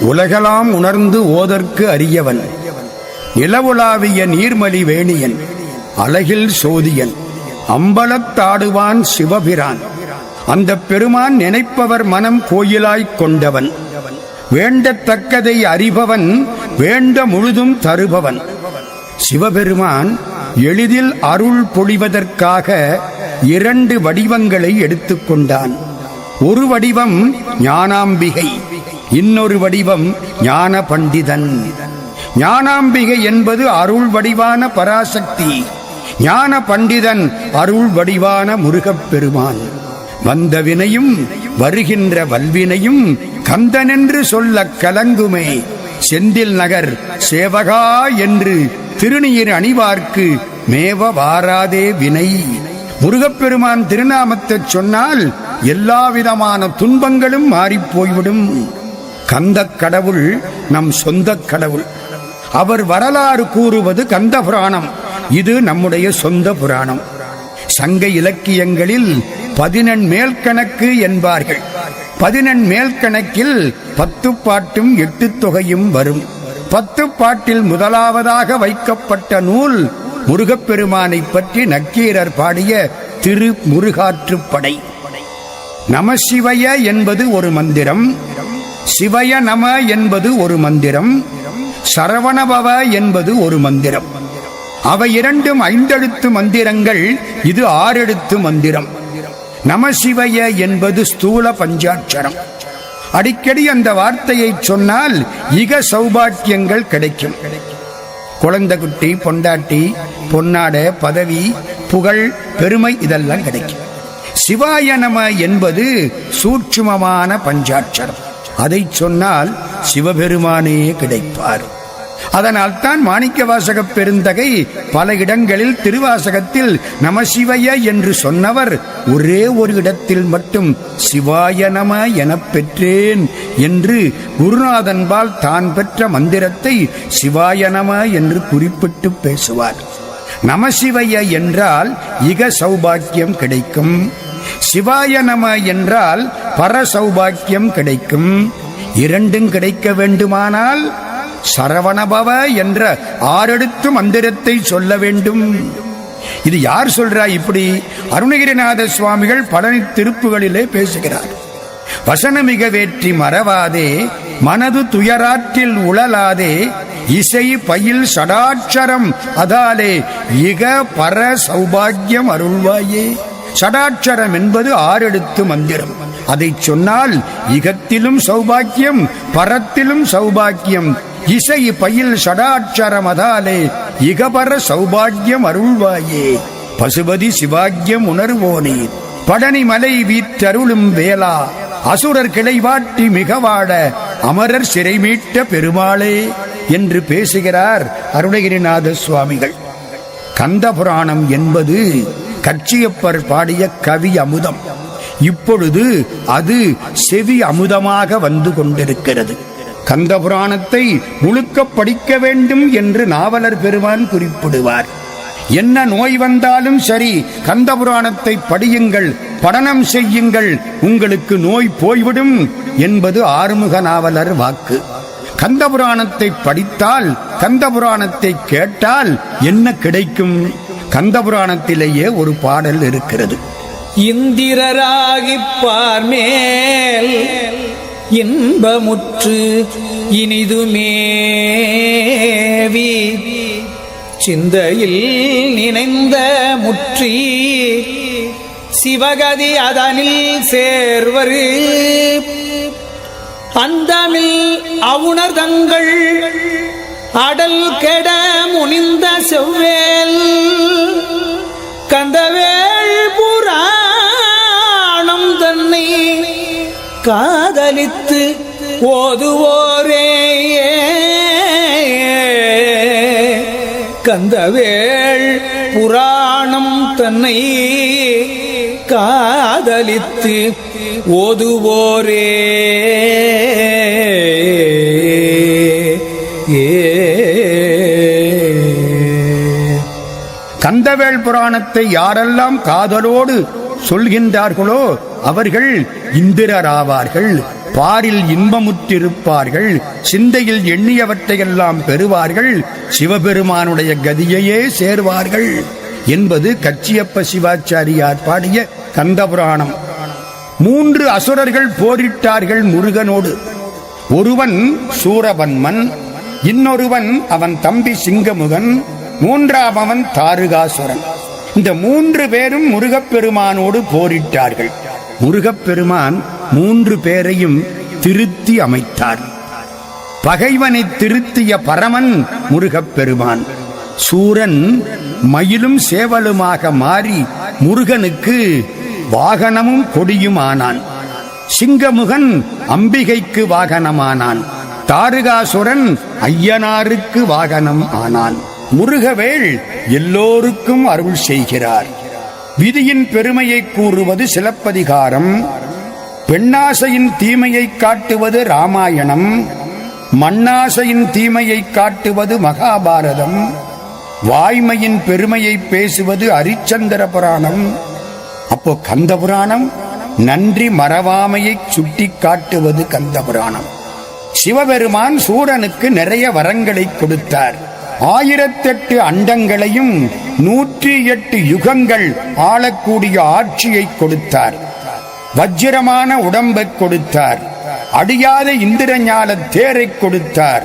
உலகலாம் உணர்ந்து ஓதற்கு அறியவன், நிலவுலாவிய நீர்மலி வேணியன், அழகில் சோதியன், அம்பலத்தாடுவான் சிவபிரான். அந்த பெருமான் நினைப்பவர் மனம் கோயிலாய்க் கொண்டவன், வேண்டத்தக்கதை அறிபவன், வேண்ட முழுதும் தருபவன். சிவபெருமான் எளிதில் அருள் பொழிவதற்காக 2 வடிவங்களை எடுத்துக்கொண்டான். ஒரு வடிவம் ஞானாம்பிகை, இன்னொரு வடிவம் ஞான பண்டிதன். ஞானாம்பிகை என்பது அருள் வடிவான பராசக்தி, ஞான பண்டிதன் அருள் வடிவான முருகப்பெருமான். வந்த வினையும் வருகின்ற வல்வினையும் கந்தனென்று சொல்ல கலங்குமே, செந்தில் நகர் சேவகா என்று திருநீர் அணிவார்க்கு மேவ வாராதே வினை. முருகப்பெருமான் திருநாமத்தைச் சொன்னால் எல்லாவிதமான துன்பங்களும் மாறிப்போய்விடும். கந்தக் கடவுள் நம் சொந்த கடவுள். அவர் வரலாறு கூறுவது கந்த புராணம். இது நம்முடைய சொந்த புராணம். சங்க இலக்கியங்களில் 14 மேல்கணக்கு என்பார்கள். 14 மேல்கணக்கில் 10 பாட்டும் 8 தொகையும் வரும். 10 பாட்டில் முதலாவதாக வைக்கப்பட்ட நூல் முருகப்பெருமானை பற்றி நக்கீரர் பாடிய திரு முருகாற்றுப்படை. நமசிவய என்பது ஒரு மந்திரம், சிவய நம என்பது ஒரு மந்திரம், சரவணபவ என்பது ஒரு மந்திரம். அவை இரண்டும் 5 எழுத்து மந்திரங்கள், இது 6 எழுத்து மந்திரம். நமசிவய என்பது ஸ்தூல பஞ்சாட்சரம். அடிக்கடி அந்த வார்த்தையை சொன்னால் இக சௌபாக்கியங்கள் கிடைக்கும். குழந்தை குட்டி, பொண்டாட்டி, பொன்னாட, பதவி, புகழ், பெருமை இதெல்லாம் கிடைக்கும். சிவாய நம என்பது சூட்சுமமான பஞ்சாட்சரம். அதை சொன்னால் சிவபெருமானே கிடைப்பார். அதனால் தான் மாணிக்கவாசக பெருந்தகை பல இடங்களில் திருவாசகத்தில் நமசிவய என்று சொன்னவர் ஒரே ஒரு இடத்தில் மட்டும் சிவாய நம எனப் பெற்றேன் என்று குருநாதன்பால் தான் பெற்ற மந்திரத்தை சிவாய நம என்று குறிப்பிட்டு பேசுவார். நமசிவய என்றால் இக சௌபாக்கியம் கிடைக்கும், சிவாய நம என்றால் பர சௌபாக்கியம் கிடைக்கும். இரண்டும் கிடைக்க வேண்டுமானால் சரவணபவ என்ற 6 எழுத்து மந்திரத்தை சொல்ல வேண்டும். இது யார் சொல்றா? இப்படி அருணகிரிநாத சுவாமிகள் பழனி திருப்புகளிலே பேசுகிறார். வசனமிக வேற்றி மறவாதே, மனது துயராற்றில் உழலாதே, இசை பயில் சடாட்சரம் அதாலே இக பர சௌபாகியம் அருள்வாயே. சடாட்சரம் என்பது 6 எழுத்து மந்திரம். அதை சொன்னால் இகத்திலும் சௌபாக்கியம், பரத்திலும் சௌபாக்கியம். இசை பயில் சடாட்சரம் அதாலே இகபர சௌபாகியம் அருள்வாயே. பசுபதி சிவாக்கியம் உணர்வோனே, பழனி மலை வீற்றருளும் வேளா, அசுரர் கிளைவாட்டி மிகவாட அமரர் சிறை மீட்ட பெருமாளே என்று பேசுகிறார் அருணகிரிநாத சுவாமிகள். கந்த புராணம் என்பது கச்சியப்பர் பாடிய கவி அமுதம். இப்பொழுது அது செவி அமுதமாக வந்து கொண்டிருக்கிறது. கந்த புராணத்தை முழுக்க படிக்க வேண்டும் என்று நாவலர் பெருமான் குறிப்பிடுவார். என்ன நோய் வந்தாலும் சரி, கந்த புராணத்தை படியுங்கள், படனம் செய்யுங்கள், உங்களுக்கு நோய் போய்விடும் என்பது ஆறுமுக நாவலர் வாக்கு. கந்த புராணத்தை படித்தால், கந்த புராணத்தை கேட்டால் என்ன கிடைக்கும்? கந்த புராணத்திலேயே ஒரு பாடல் இருக்கிறது. இந்திரராகிப் பார்மேல் இன்பமுற்று இனிதுமேவி, சிந்தையில் நினைந்த முற்றி சிவகதி அதனில் சேர்வரு, அந்தமில் அவுணர் தங்கள் அடல் கெட முனிந்த செவ்வேல், கந்தவேள் புராணம் தன்னை காதலித்து ஓதுவோரே. கந்தவேள் புராணம் தன்னை காதலித்து ஓதுவோரே. கந்தவேள் புராணத்தை யாரெல்லாம் காதலோடு சொல்கின்றார்களோ அவர்கள் இந்திரராவார்கள், பாரில் இன்பமுற்றிருப்பார்கள், சிந்தையில் எண்ணியவற்றையெல்லாம் பெறுவார்கள், சிவபெருமானுடைய கதியையே சேர்வார்கள் என்பது கச்சியப்ப சிவாச்சாரியார் பாடிய கந்தபுராணம். 3 அசுரர்கள் போரிட்டார்கள் முருகனோடு. ஒருவன் சூரபன்மன், இன்னொருவன் அவன் தம்பி சிங்கமுகன், 3ஆமவன் தாருகாசுரன். இந்த 3 பேரும் முருகப்பெருமானோடு போரிட்டார்கள். முருகப்பெருமான் 3 பேரையும் திருத்தி அமைத்தார். பகைவனை திருத்திய பரமன் முருகப்பெருமான். சூரன் மயிலும் சேவலுமாக மாறி முருகனுக்கு வாகனமும் கொடியும் ஆனான். சிங்கமுகன் அம்பிகைக்கு வாகனமானான். தாருகாசுரன் ஐயனாருக்கு வாகனம் ஆனான். முருகவேள் எல்லோருக்கும் அருள் செய்கிறார். விதியின் பெருமையை கூறுவது சிலப்பதிகாரம், பெண்ணாசையின் தீமையை காட்டுவது ராமாயணம், மண்ணாசையின் தீமையை காட்டுவது மகாபாரதம், வாய்மையின் பெருமையை பேசுவது அரிச்சந்திர புராணம். அப்போ கந்தபுராணம் நன்றி மறவாமையை சுட்டி காட்டுவது கந்தபுராணம். சிவபெருமான் சூரனுக்கு நிறைய வரங்களை கொடுத்தார். 1008 அண்டங்களையும் 108 யுகங்கள் ஆளக்கூடிய ஆட்சியை கொடுத்தார். வஜ்ரமான உடம்பை கொடுத்தார். அடியாத இந்திரஞால தேரை கொடுத்தார்.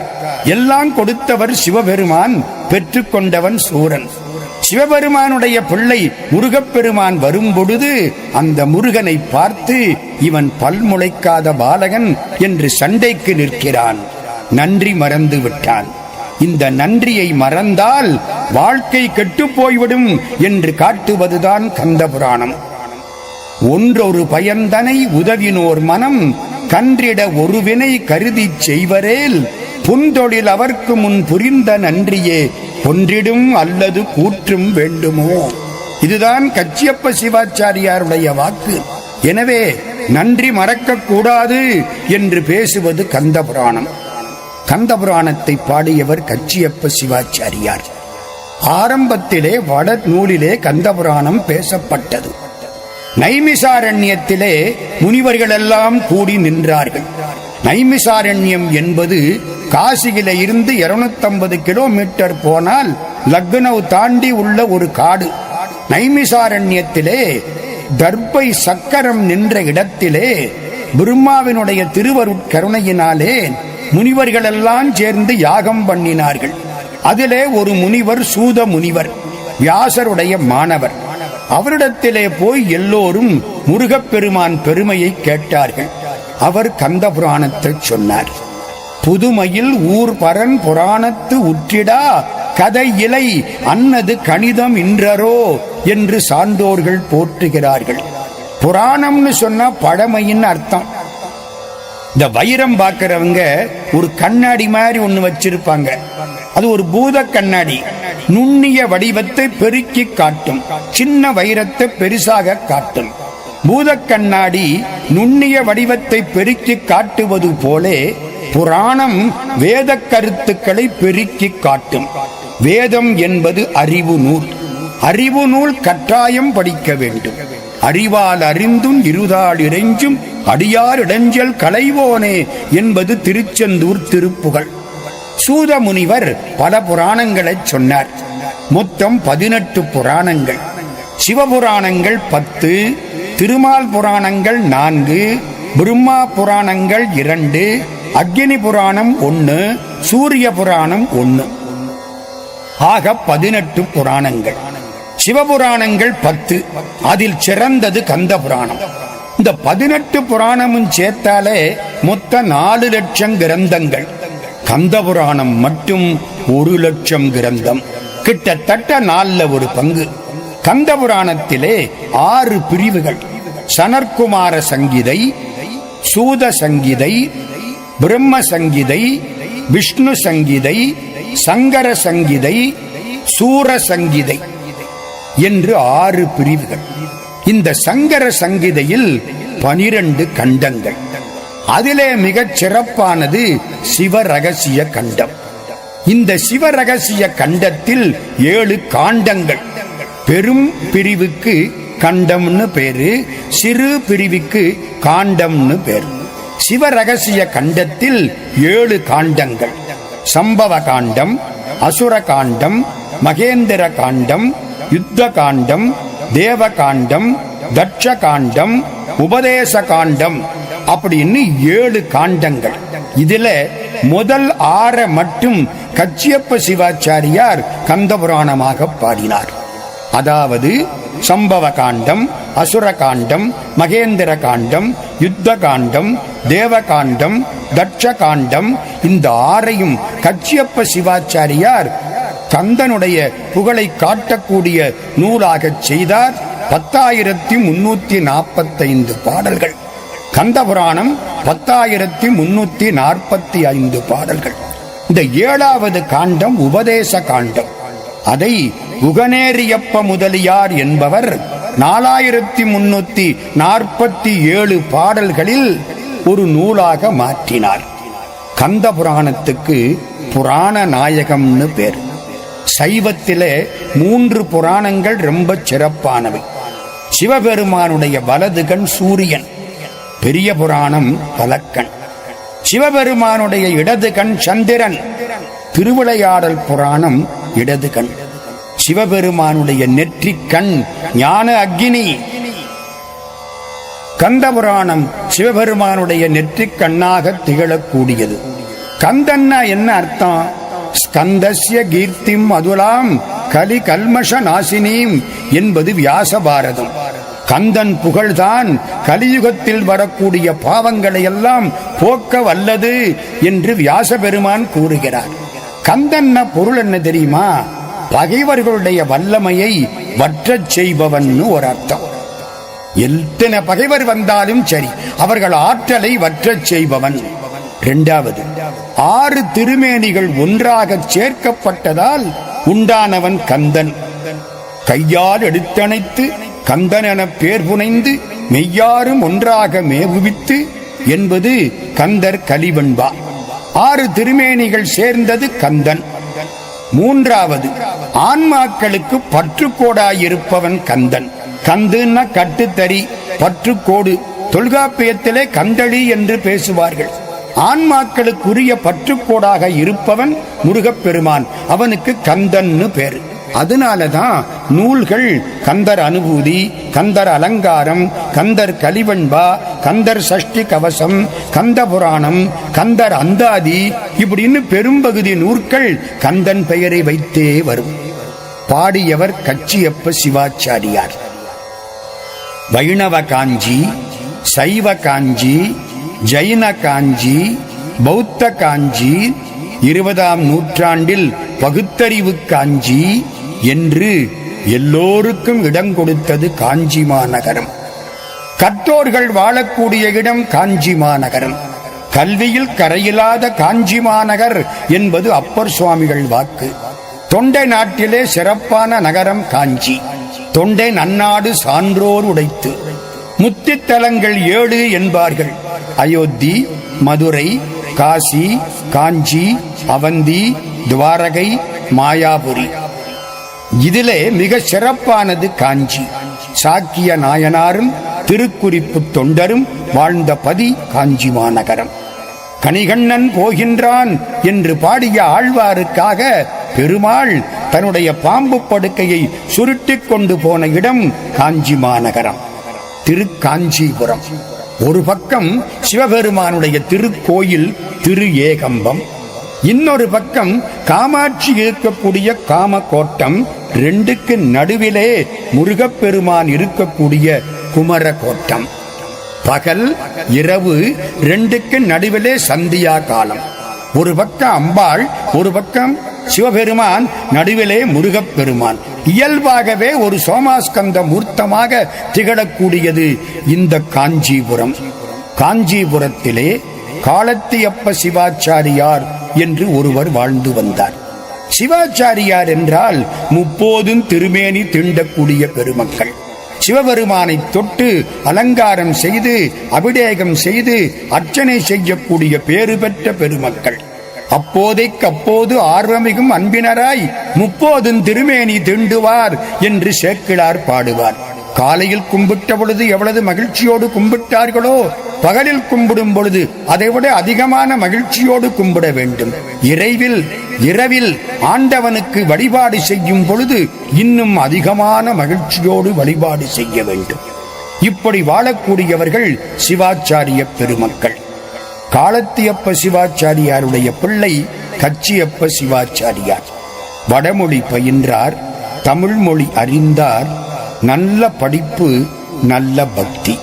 எல்லாம் கொடுத்தவர் சிவபெருமான், பெற்றுக்கொண்டவன் சூரன். சிவபெருமானுடைய பிள்ளை முருகப்பெருமான் வரும்பொழுது அந்த முருகனை பார்த்து இவன் பல்முளைக்காத பாலகன் என்று சண்டைக்கு நிற்கிறான். நன்றி மறந்து விட்டான். இந்த நன்றியை மறந்தால் வாழ்க்கை கெட்டுப்போய்விடும் என்று காட்டுவதுதான் கந்தபுராணம். ஒன்றொரு பயந்தனை உதவினோர் மனம் கன்றிட ஒருவினை கருதி செய்வரேல் புந்தொழில் அவர்க்கு முன் புரிந்த நன்றியே கொன்றிடும் அல்லது கூற்றும் வேண்டுமோ. இதுதான் கச்சியப்ப சிவாச்சாரியாருடைய வாக்கு. எனவே நன்றி மறக்கக்கூடாது என்று பேசுவது கந்தபுராணம். கந்தபுராணத்தை பாடியவர் கச்சியப்ப சிவாச்சாரியார். ஆரம்பத்திலே வட நூலிலே கந்தபுராணம் பேசப்பட்டது. நைமிசாரண்யத்திலே முனிவர்களெல்லாம் கூடி நின்றார்கள். நைமிசாரண்யம் என்பது காசியில இருந்து 250 கிலோமீட்டர் போனால் லக்னௌ தாண்டி உள்ள ஒரு காடு. நைமிசாரண்யத்திலே தர்பை சக்கரம் நின்ற இடத்திலே பிரம்மாவினுடைய திருவருட்கருணையினாலே முனிவர்களெல்லாம் சேர்ந்து யாகம் பண்ணினார்கள். அதிலே ஒரு முனிவர் சூத முனிவர், வியாசருடைய மாணவர். அவரிடத்திலே போய் எல்லோரும் முருகப்பெருமான் பெருமையை கேட்டார்கள். அவர் கந்தபுராணத்தை சொன்னார். புதுமையில் ஊர் பரன் புராணத்து உற்றிடா கதை இலை அன்னது கணிதம் இன்றரோ என்று சான்றோர்கள் போற்றுகிறார்கள். புராணம்னு சொன்னா பழமையின் அர்த்தம். இந்த வைரம் பார்க்கிறவங்க ஒரு கண்ணாடி மாதிரி ஒண்ணு வச்சிருப்பாங்க. அது ஒரு பூத கண்ணாடி. நுண்ணிய வடிவத்தை பெருக்கி காட்டும், சின்ன வைரத்தை பெருசாக காட்டும். பூத கண்ணாடி நுண்ணிய வடிவத்தை பெருக்கி காட்டுவது போலே புராணம் வேத கருத்துக்களை பெருக்கி காட்டும். வேதம் என்பது அறிவு நூல். அறிவு நூல் கட்டாயம் படிக்க வேண்டும். அறிவால் அறிந்தும் இருதாள் இறைஞ்சும் அடியார் இடைஞ்சல் களைவோனே என்பது திருச்செந்தூர் திருப்புகழ். சூத முனிவர் பல புராணங்களை சொன்னார். மொத்தம் 18 புராணங்கள். சிவபுராணங்கள் 10, திருமால் புராணங்கள் 4, பிரம்மா புராணங்கள் 2, அக்னி புராணம் 1, சூரிய புராணம் 1. ஆக 18 புராணங்கள். சிவபுராணங்கள் 10. அதில் சிறந்தது கந்த புராணம். இந்த 18 புராணமும் சேர்த்தாலே மொத்த 4 லட்சம் கிரந்தங்கள். கந்த புராணம் மட்டும் 1 லட்சம் கிரந்தம், கிட்டத்தட்ட 4 ஒரு பங்கு. கந்த புராணத்திலே 6 பிரிவுகள்: சனற்குமார சங்கீதை, சூத சங்கீதை, பிரம்ம சங்கீதை, விஷ்ணு சங்கீதை, சங்கர சங்கீதை, சூர சங்கீதை என்று 6 பிரிவுகள். இந்த சங்கர சங்கீதையில் 12 கண்டங்கள். அதிலே மிகச் சிறப்பானது சிவரகசிய கண்டம். இந்த சிவரகசிய கண்டத்தில் 7 காண்டங்கள். பெரும் பிரிவுக்கு கண்டம்னு பேரு, சிறு பிரிவுக்கு காண்டம்னு பேரு. சிவரகசிய கண்டத்தில் 7 காண்டங்கள்: சம்பவ காண்டம், அசுர காண்டம், மகேந்திர காண்டம், யுத்த காண்டம், தேவ காண்டம், தட்ச காண்டம், உபதேச காண்டம் அப்படின்னு 7 காண்டங்கள். இதுல முதல் 6 மட்டும் கச்சியப்ப சிவாச்சாரியார் கந்தபுராணமாக பாடினார். அதாவது சம்பவ காண்டம், அசுர காண்டம், மகேந்திர காண்டம், யுத்த காண்டம், தேவ காண்டம், தட்ச காண்டம், இந்த 6ஐயும் கச்சியப்ப சிவாச்சாரியார் கந்தனுடைய புகழை காட்டக்கூடிய நூலாகச் செய்தார். 10,345 பாடல்கள். கந்தபுராணம் 10,345 பாடல்கள். இந்த 7வது காண்டம் உபதேச காண்டம். அதை குகனேரியப்ப முதலியார் என்பவர் 4,347 பாடல்களில் ஒரு நூலாக மாற்றினார். கந்தபுராணத்துக்கு புராண நாயகம்னு பேர். சைவத்திலே 3 புராணங்கள் ரொம்ப சிறப்பானவை. சிவபெருமானுடைய வலதுகண் சூரியன், பெரிய புராணம் பலக்கண். சிவபெருமானுடைய இடதுகண் சந்திரன், திருவிளையாடல் புராணம் இடதுகண். சிவபெருமானுடைய நெற்றிக்கண் ஞான அக்னி. கந்தபுராணம் சிவபெருமானுடைய நெற்றிக்கண்ணாக திகழக்கூடியது. கந்தன்னா என்ன அர்த்தம்? ஸ்கந்தஸ்ய கீர்த்திம் அதுலாம் கலி கல்மஷ நாசினீம் என்பது வியாச பாரதம். கந்தன் புகழ்தான் கலியுகத்தில் வரக்கூடிய பாவங்களை எல்லாம் போக்க வல்லது என்று வியாச பெருமான் கூறுகிறார். கந்தன்ன பொருள் என்ன தெரியுமா? பகைவர்களுடைய வல்லமையை வற்றச் செய்பவன் ஒரு அர்த்தம். எத்தனை பகைவர் வந்தாலும் சரி, அவர்கள் ஆற்றலை வற்றச் செய்பவன். 2வது, 6 திருமேனிகள் ஒன்றாக சேர்க்கப்பட்டதால் உண்டானவன் கந்தன். கையால் எடுத்தணைத்து கந்தன் என பேர் புனைந்து மெய்யாரும் ஒன்றாக மேவுவித்து என்பது கந்தர் கலிவெண்பா. 6 திருமேனிகள் சேர்ந்தது கந்தன். 3வது, ஆன்மாக்களுக்கு பற்றுக்கோடாயிருப்பவன் கந்தன். கந்துன்னா கட்டுத்தறி, பற்றுக்கோடு. தொல்காப்பியத்திலே கந்தளி என்று பேசுவார்கள். ஆன்மாக்களுக்குரிய பற்றுக்கோடாக இருப்பவன் முருகப்பெருமான். அவனுக்கு கந்தன்னு பேரு. அதனாலதான் நூல்கள் கந்தர் அனுபூதி, கந்தர் அலங்காரம், கந்தர் கலிவெண்பா, கந்தர் சஷ்டி கவசம், கந்த புராணம், கந்தர் அந்தாதி இப்படின்னு பெரும்பகுதி நூற்கள் கந்தன் பெயரை வைத்தே வரும். பாடியவர் கச்சியப்ப சிவாச்சாரியார். வைணவ காஞ்சி, சைவ காஞ்சி, ஜைன காஞ்சி, பௌத்த காஞ்சி, 20ஆம் நூற்றாண்டில் பகுத்தறிவு காஞ்சி என்று எல்லோருக்கும் இடம் கொடுத்தது காஞ்சி மாநகரம். கற்றோர்கள் வாழக்கூடிய இடம் காஞ்சி மாநகரம். கல்வியில் கரையில்லாத காஞ்சி மாநகர் என்பது அப்பர் சுவாமிகள் வாக்கு. தொண்டை நாட்டிலே சிறப்பான நகரம் காஞ்சி. தொண்டை நன்னாடு சான்றோர் உடைத்து. முத்தித்தலங்கள் 7 என்பார்கள். அயோத்தி, மதுரை, காசி, காஞ்சி, அவந்தி, துவாரகை, மாயாபுரி. இதிலே மிக சிறப்பானது காஞ்சி. சாக்கிய நாயனாரும் திருக்குறிப்பு தொண்டரும் வாழ்ந்த பதி காஞ்சி மாநகரம். கணிகண்ணன் போகின்றான் என்று பாடிய ஆழ்வாருக்காக பெருமாள் தன்னுடைய பாம்பு படுக்கையை சுருட்டிக் கொண்டு போன இடம் காஞ்சி மாநகரம். திருக்காஞ்சிபுரம். ஒரு பக்கம் சிவபெருமானுடைய திருக்கோயில் திரு ஏகம்பம், இன்னொரு பக்கம் காமாட்சி இருக்கக்கூடிய காமகோட்டம், 2க்கு நடுவிலே முருகப்பெருமான் இருக்கக்கூடிய குமரகோட்டம். பகல் இரவு 2க்கு நடுவிலே சந்தியா காலம். ஒரு பக்கம் அம்பாள், ஒரு பக்கம் சிவபெருமான், நடுவிலே முருகப்பெருமான். இயல்பாகவே ஒரு சோமாஸ்கந்த மூர்த்தமாக திகழக்கூடியது இந்த காஞ்சிபுரம். காஞ்சிபுரத்திலே காலத்தியப்ப சிவாச்சாரியார் என்று ஒருவர் வாழ்ந்து வந்தார். சிவாச்சாரியார் என்றால் 30 திருமேனி திண்டக்கூடிய பெருமக்கள். சிவபெருமானை தொட்டு அலங்காரம் செய்து அபிடேகம் செய்து அர்ச்சனை செய்யக்கூடிய பேறு பெற்ற பெருமக்கள். அப்போதைக்கப்போது ஆர்வமிகும் அன்பினராய் 30 திருமேனி திண்டுவார் என்று சேக்கிழார் பாடுவார். காலையில் கும்பிட்ட பொழுது எவ்வளவு மகிழ்ச்சியோடு கும்பிட்டார்களோ பகலில் கும்பிடும் பொழுது அதைவிட அதிகமான மகிழ்ச்சியோடு கும்பிட வேண்டும். இரவில் ஆண்டவனுக்கு வழிபாடு செய்யும் பொழுது இன்னும் அதிகமான மகிழ்ச்சியோடு வழிபாடு செய்ய வேண்டும். இப்படி வாழக்கூடியவர்கள் சிவாச்சாரிய பெருமக்கள். காலத்தியப்ப சிவாச்சாரியாருடைய பிள்ளை கச்சியப்ப சிவாச்சாரியார். வடமொழி பயின்றார், தமிழ் மொழி அறிந்தார், நல்ல படிப்பு, நல்ல பக்தி.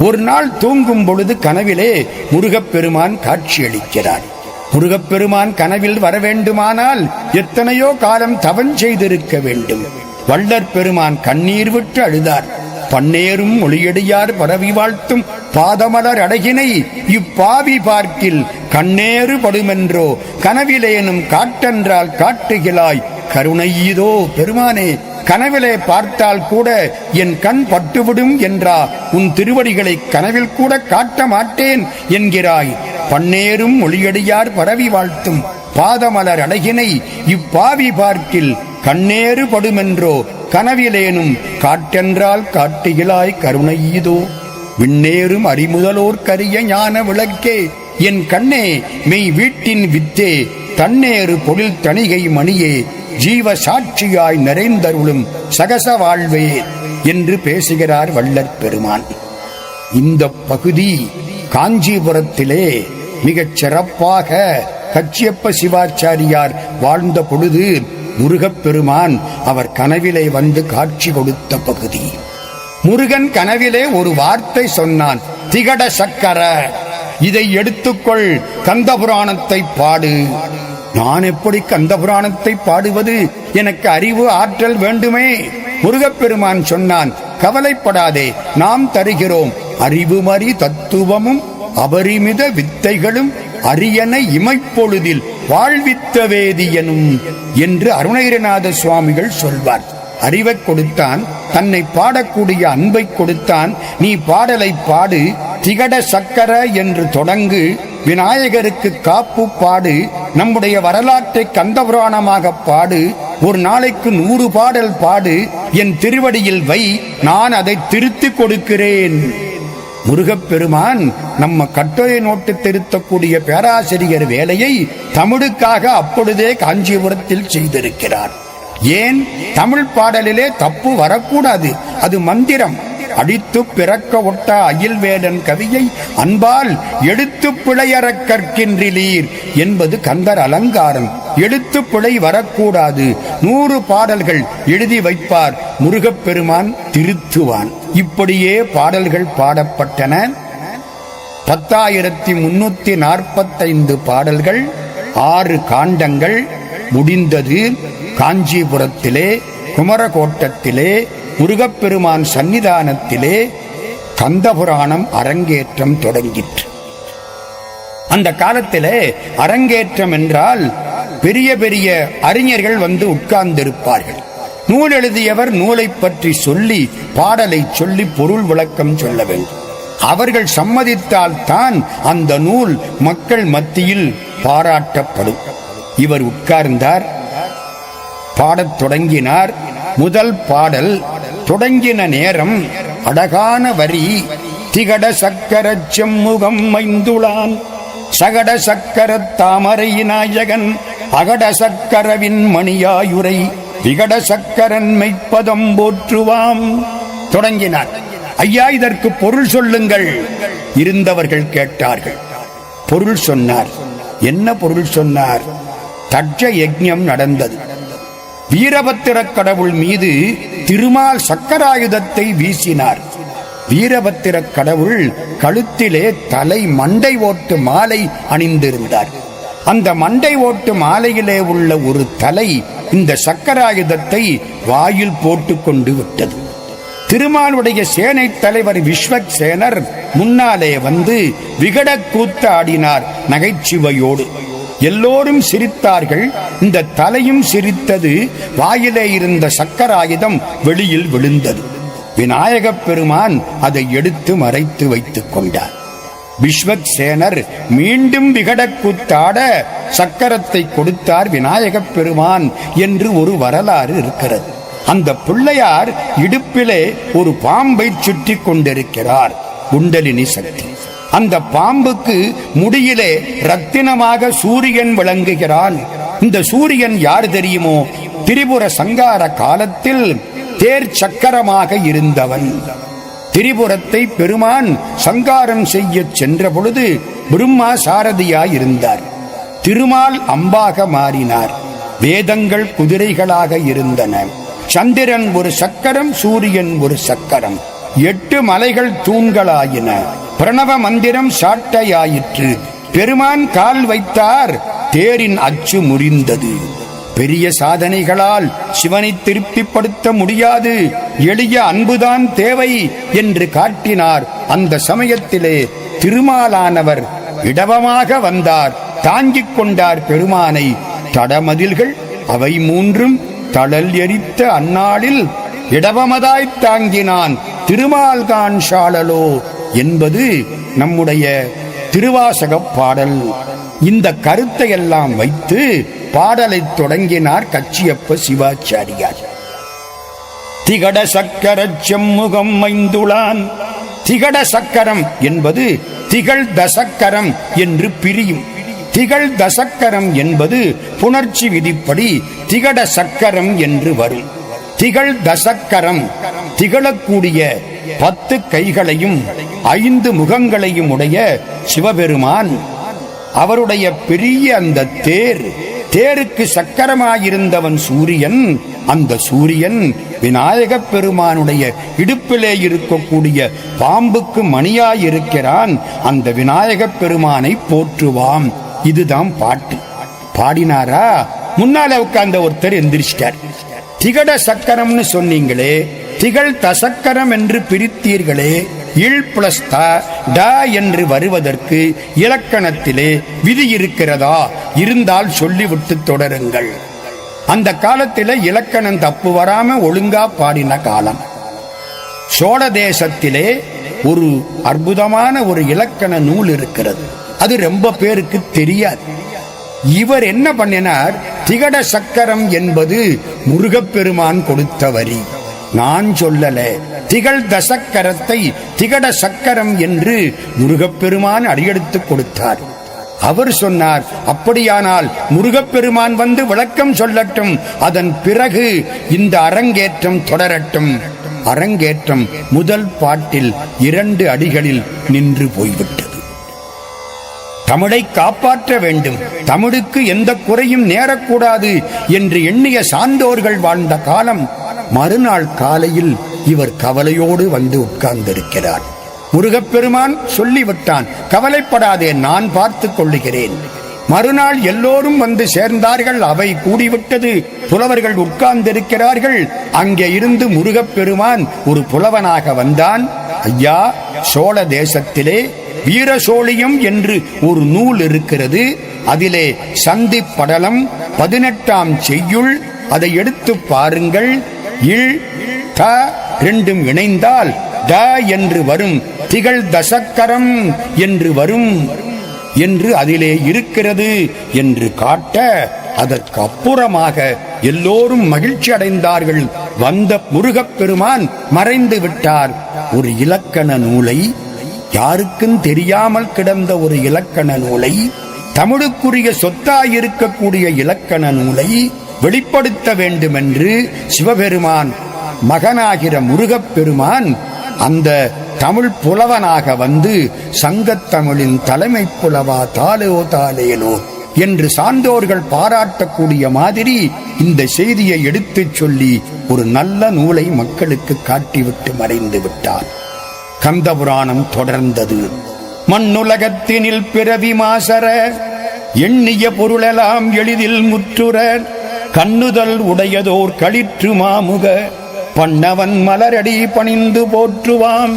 ஒரு நாள் தூங்கும் பொழுது கனவிலே முருகப்பெருமான் காட்சியளிக்கிறார். முருகப்பெருமான் கனவில் வர வேண்டுமானால் எத்தனையோ காலம் தவம் செய்திருக்க வேண்டும். வள்ளற் பெருமான் கண்ணீர் விட்டு அழுதார். பன்னேரும் மொழியடியார் பரவி வாழ்த்தும் பாதமலர் அடகினை இப்பாவி பார்க்கில் கண்ணேறு படுமென்றோ கனவிலேனும் காட்டென்றால் காட்டுகிலாய் கருணையீதோ. பெருமானே, கனவிலே பார்த்தால் கூட என் கண் பட்டுவிடும் என்றா உன் திருவடிகளை கனவில் கூட காட்ட மாட்டேன் என்கிறாய். பன்னேரும் மொழியடியார் பரவி வாழ்த்தும் பாதமலர் அழகினை இப்பாவி பார்க்கில் கண்ணேறு படுமென்றோ கனவிலேனும் காட்டென்றால் காட்டுகிலாய் கருணையீதோ. விண்ணேறும் அறிமுதலோர் கரிய ஞான விளக்கே, என் கண்ணே மெய் வீட்டின் வித்தே, தன்னேறு பொழில் தணிகை மணியே, ஜீவ சாட்சியாய் நிறைந்தருளும் சகச வாழ்வே என்று பேசுகிறார் வள்ளற் பெருமான். இந்த பகுதி காஞ்சிபுரத்திலே மிகச் சிறப்பாக கச்சியப்ப சிவாச்சாரியார் வாழ்ந்த பொழுது முருகப்பெருமான் அவர் கனவிலே வந்து காட்சி கொடுத்த பகுதி. முருகன் கனவிலே ஒரு வார்த்தை சொன்னான், திகட சக்கர, இதை எடுத்துக்கொள், கந்தபுராணத்தை பாடு. நான் எப்படி கந்தபுராணத்தை பாடுவது? எனக்கு அறிவு ஆற்றல் வேண்டுமே. முருகப்பெருமான் சொன்னான், கவலைப்படாதே, நாம் தருகிறோம். அறிவுமறி தத்துவமும் அபரிமித வித்தைகளும் அரியன இமைப்பொழுதில் வாழ்வித்த வேதியனும் என்று அருணகிரிநாத சுவாமிகள் சொல்வார். அறிவை கொடுத்தான், தன்னை பாடக்கூடிய அன்பை கொடுத்தான். நீ பாடலை பாடு, திகட சக்கர என்று தொடங்கு, விநாயகருக்கு காப்பு பாடு, நம்முடைய வரலாற்றை கந்தபுராணமாக பாடு, ஒரு நாளைக்கு 100 பாடல் பாடு, என் திருவடியில் வை, நான் அதை திருத்திக் கொடுக்கிறேன். முருகப்பெருமான் நம்ம கட்டுரை நோட்டு திருத்தக்கூடிய பேராசிரியர் வேலையை தமிழுக்காக அப்பொழுதே காஞ்சிபுரத்தில் செய்திருக்கிறார். ஏன்? தமிழ் பாடலிலே தப்பு வரக்கூடாது, அது மந்திரம். அடித்து பிறக்க ஒட்ட அயில்வேலன் கவியை அன்பால் எடுத்து பிழையறக் கற்கின்றீர் என்பது கந்தர் அலங்காரம். எடுத்து பிழை வரக்கூடாது. 100 பாடல்கள் எழுதி வைப்பார், முருகப்பெருமான் திருத்துவான். இப்படியே பாடல்கள் பாடப்பட்டன. 10,345 பாடல்கள், 6 காண்டங்கள் முடிந்தது. காஞ்சிபுரத்திலே குமரகோட்டத்திலே முருகப்பெருமான் சன்னிதானத்திலே கந்தபுராணம் அரங்கேற்றம் தொடங்கிற்று. அந்த காலத்திலே அரங்கேற்றம் என்றால் பெரிய பெரிய அறிஞர்கள் வந்து உட்கார்ந்திருப்பார்கள். நூல் எழுதியவர் நூலை பற்றி சொல்லி, பாடலை சொல்லி பொருள் விளக்கம் சொல்ல வேண்டும். அவர்கள் சம்மதித்தால் தான் அந்த நூல் மக்கள் மத்தியில் பாராட்டப்படும். இவர் உட்கார்ந்தார், பாடத் தொடங்கினார். முதல் பாடல் தொடங்கின நேரம் அழகான வரி, திகட சக்கர செம்முகம் மைந்துளான் சகட சக்கர தாமரை நாயகன் அகட சக்கரவின் மணியாயுரை விகட சக்கரன் மெய்ப்பதம் போற்றுவாம். தொடங்கினார். ஐயா, இதற்கு பொருள் சொல்லுங்கள். இருந்தவர்கள் கேட்டார்கள். பொருள் சொன்னார். என்ன பொருள் சொன்னார்? தட்ச யஜ்ஞம் நடந்தது. வீரபத்திர கடவுள் மீது திருமால் சக்கராயுதத்தை வீசினார். வீரபத்திர கடவுள் கழுத்திலே தலை மண்டை ஓட்டு மாலை அணிந்திருந்தார். அந்த மண்டை ஓட்டு மாலையிலே உள்ள ஒரு தலை இந்த சக்கராயுதத்தை வாயில் போட்டு கொண்டு விட்டது. திருமாலுடைய சேனை தலைவர் விஸ்வக்சேனர் முன்னாலே வந்து விகட கூத்து ஆடினார் நகைச்சுவையோடு. எல்லோரும் சிரித்தார்கள். இந்த தலையும் சிரித்தது. வாயிலே இருந்த சக்கராயுதம் வெளியில் விழுந்தது. விநாயகப் பெருமான் அதை எடுத்து மறைத்து வைத்துக் கொண்டார். விஸ்வக்சேனர் மீண்டும் விகடக்கூத்தாட சக்கரத்தை கொடுத்தார் விநாயகப் பெருமான் என்று ஒரு வரலாறு இருக்கிறது. அந்த பிள்ளையார் இடுப்பிலே ஒரு பாம்பை சுற்றி கொண்டிருக்கிறார். குண்டலினி சக்தி. அந்த பாம்புக்கு முடியிலே ரத்தினமாக சூரியன் விளங்குகிறான். இந்த சூரியன் யார் தெரியுமோ? திரிபுர சங்கார காலத்தில் தேர் சக்கரமாக இருந்தவன். திரிபுரத்தை பெருமான் சங்காரம் செய்ய சென்ற பொழுது பிரம்மா சாரதியாய் இருந்தார். திருமால் அம்பாக மாறினார். வேதங்கள் குதிரைகளாக இருந்தன. சந்திரன் ஒரு சக்கரம், சூரியன் ஒரு சக்கரம். 8 மலைகள் தூண்களாயின. பிரணவ மந்திரம் சாட்டையாயிற்று. பெருமான் கால் வைத்தார், தேரின் அச்சு முறிந்தது. பெரிய சாதனைகளால் சிவனை திருப்திப்படுத்த முடியாது, எளிய அன்புதான் தேவை என்று காட்டினார். அந்த சமயத்திலே திருமாலானவர் இடவமாக வந்தார். தாங்கிக் கொண்டார் பெருமானை. தடமதில்கள் அவை 3ம் தளல் எரித்த அந்நாளில் இடவமதாய் தாங்கினான் திருமால்கான் சாழலோ என்பது நம்முடைய திருவாசகப் பாடல். இந்த கருத்தை எல்லாம் வைத்து பாடலை தொடங்கினார் கச்சியப்ப சிவாச்சாரியார். திகட சக்கர செம்முகம் மைந்துளான். திகட சக்கரம் என்பது திகழ் தசக்கரம் என்று பிரியும். திகழ் தசக்கரம் என்பது புணர்ச்சி விதிப்படி திகட சக்கரம் என்று வரும். திகழ் தசக்கரம் திகழக்கூடிய 10 கைகளையும் 5 முகங்களையும் உடைய சிவபெருமான். அவருடைய பெரிய அந்த தேருக்கு சக்கரமாயிருந்தவன் சூரியன். அந்த சூரியன் விநாயகப் பெருமானுடைய இடுப்பிலே இருக்கக்கூடிய பாம்புக்கு மணியாயிருக்கிறான். அந்த விநாயகப் பெருமானை போற்றுவாம். இதுதான் பாட்டு. பாடினாரா? முன்னால உட்கார்ந்த ஒருத்தர் எந்திரிச்சிட்டார். திகட சக்கரம்னு சொன்னீங்களே, திகழ் தசக்கரம் என்று பிரித்தீர்களே, இல் பிளஸ் ட என்று வருவதற்கு இலக்கணத்திலே விதி இருக்கிறதா? இருந்தால் சொல்லிவிட்டு தொடருங்கள். அந்த காலத்திலே இலக்கணம் தப்பு வராம ஒழுங்கா பாடின காலம். சோழ தேசத்திலே ஒரு அற்புதமான ஒரு இலக்கண நூல் இருக்கிறது. அது ரொம்ப பேருக்கு தெரியாது. இவர் என்ன பண்ணினார்? திகட சக்கரம் என்பது முருகப்பெருமான் கொடுத்த வரி, நான் சொல்லல. திகழ் தசக்கரத்தை திகட சக்கரம் என்று முருகப்பெருமான் அடியெடுத்து கொடுத்தார். அவர் சொன்னார், அப்படியானால் முருகப்பெருமான் வந்து விளக்கம் சொல்லட்டும், அதன் பிறகு இந்த அரங்கேற்றம் தொடரட்டும். அரங்கேற்றம் முதல் பாட்டில் 2 அடிகளில் நின்று போய்விட்டது. தமிழை காப்பாற்ற வேண்டும், தமிழுக்கு எந்த குறையும் நேரக்கூடாது என்று எண்ணிய சான்றோர்கள் வாழ்ந்த காலம். மறுநாள் காலையில் இவர் கவலையோடு வந்து உட்கார்ந்திருக்கிறார். முருகப்பெருமான் சொல்லிவிட்டான், கவலைப்படாதே, நான் பார்த்துக் கொள்ளுகிறேன். மறுநாள் எல்லோரும் வந்து சேர்ந்தார்கள். அவை கூடிவிட்டது. புலவர்கள் உட்கார்ந்திருக்கிறார்கள். அங்கே இருந்து முருகப்பெருமான் ஒரு புலவனாக வந்தான். ஐயா, சோழ தேசத்திலே வீரசோழியம் என்று ஒரு நூல் இருக்கிறது. அதிலே சந்தி படலம் 18ஆம் செய்யுள். அதை எடுத்து பாருங்கள். இல் த 2ம் இணைந்தால் ட என்று வரும். திகழ் தசக்கரம் என்று வரும் என்று அதிலே இருக்கிறது என்று காட்ட, அதற்கு அப்புறமாக எல்லோரும் மகிழ்ச்சி அடைந்தார்கள். வந்த முருகப்பெருமான் மறைந்து விட்டார். ஒரு இலக்கண நூலை, யாருக்கும் தெரியாமல் கிடந்த ஒரு இலக்கண நூலை, தமிழுக்குரிய சொத்தாயிருக்கக்கூடிய இலக்கண நூலை வெளிப்படுத்த வேண்டும் என்று சிவபெருமான் மகனாகிற முருகப்பெருமான் அந்த தமிழ் புலவனாக வந்து சங்கத்தமிழின் தலைமை புலவா தாலோ தாலேலோ என்று சான்றோர்கள் பாராட்டக்கூடிய மாதிரி இந்த செய்தியை எடுத்துச் சொல்லி ஒரு நல்ல நூலை மக்களுக்கு காட்டிவிட்டு மறைந்து விட்டார். கந்தபுராணம் தொடர்ந்தது. மண்ணுலகத்தினில் பிறவி மாசர எண்ணிய பொருளெல்லாம் எளிதில் முற்றுற கண்ணுதல் உடையதோர் களிற்று மாமுக பண்ணவன் மலரடி பணிந்து போற்றுவாம்.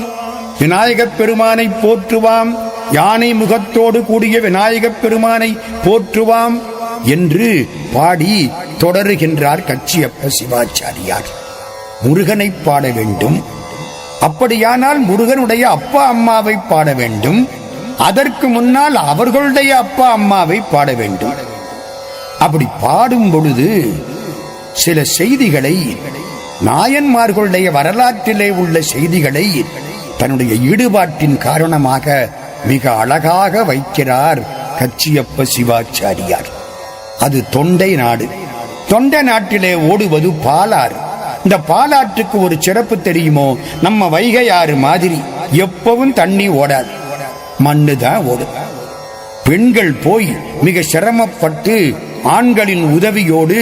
விநாயகப் பெருமானை போற்றுவாம். யானை முகத்தோடு கூடிய விநாயகப் பெருமானை போற்றுவாம் என்று பாடி தொடருகின்றார் கச்சியப்ப சிவாச்சாரியார். முருகனை பாட வேண்டும். அப்படியானால் முருகனுடைய அப்பா அம்மாவை பாட வேண்டும். அதற்கு முன்னால் அவர்களுடைய அப்பா அம்மாவை பாட வேண்டும். அப்படி பாடும் பொழுது சில செய்திகளை, நாயன்மார்களுடைய வரலாற்றிலே உள்ள செய்திகளை தன்னுடைய ஈடுபாட்டின் காரணமாக மிக அழகாக வைக்கிறார் கச்சியப்ப சிவாச்சாரியார். அது தொண்டை நாடு. தொண்டை நாட்டிலே ஓடுவது பாலாறு. இந்த பாலாற்றுக்கு ஒரு சிறப்பு தெரியுமோ? நம்ம வைகையாறு மாதிரி எப்பவும் தண்ணி ஓடாது, மண்ணு தான் ஓடும். பெண்கள் போய் மிக சிரமப்பட்டு ஆண்களின் உதவியோடு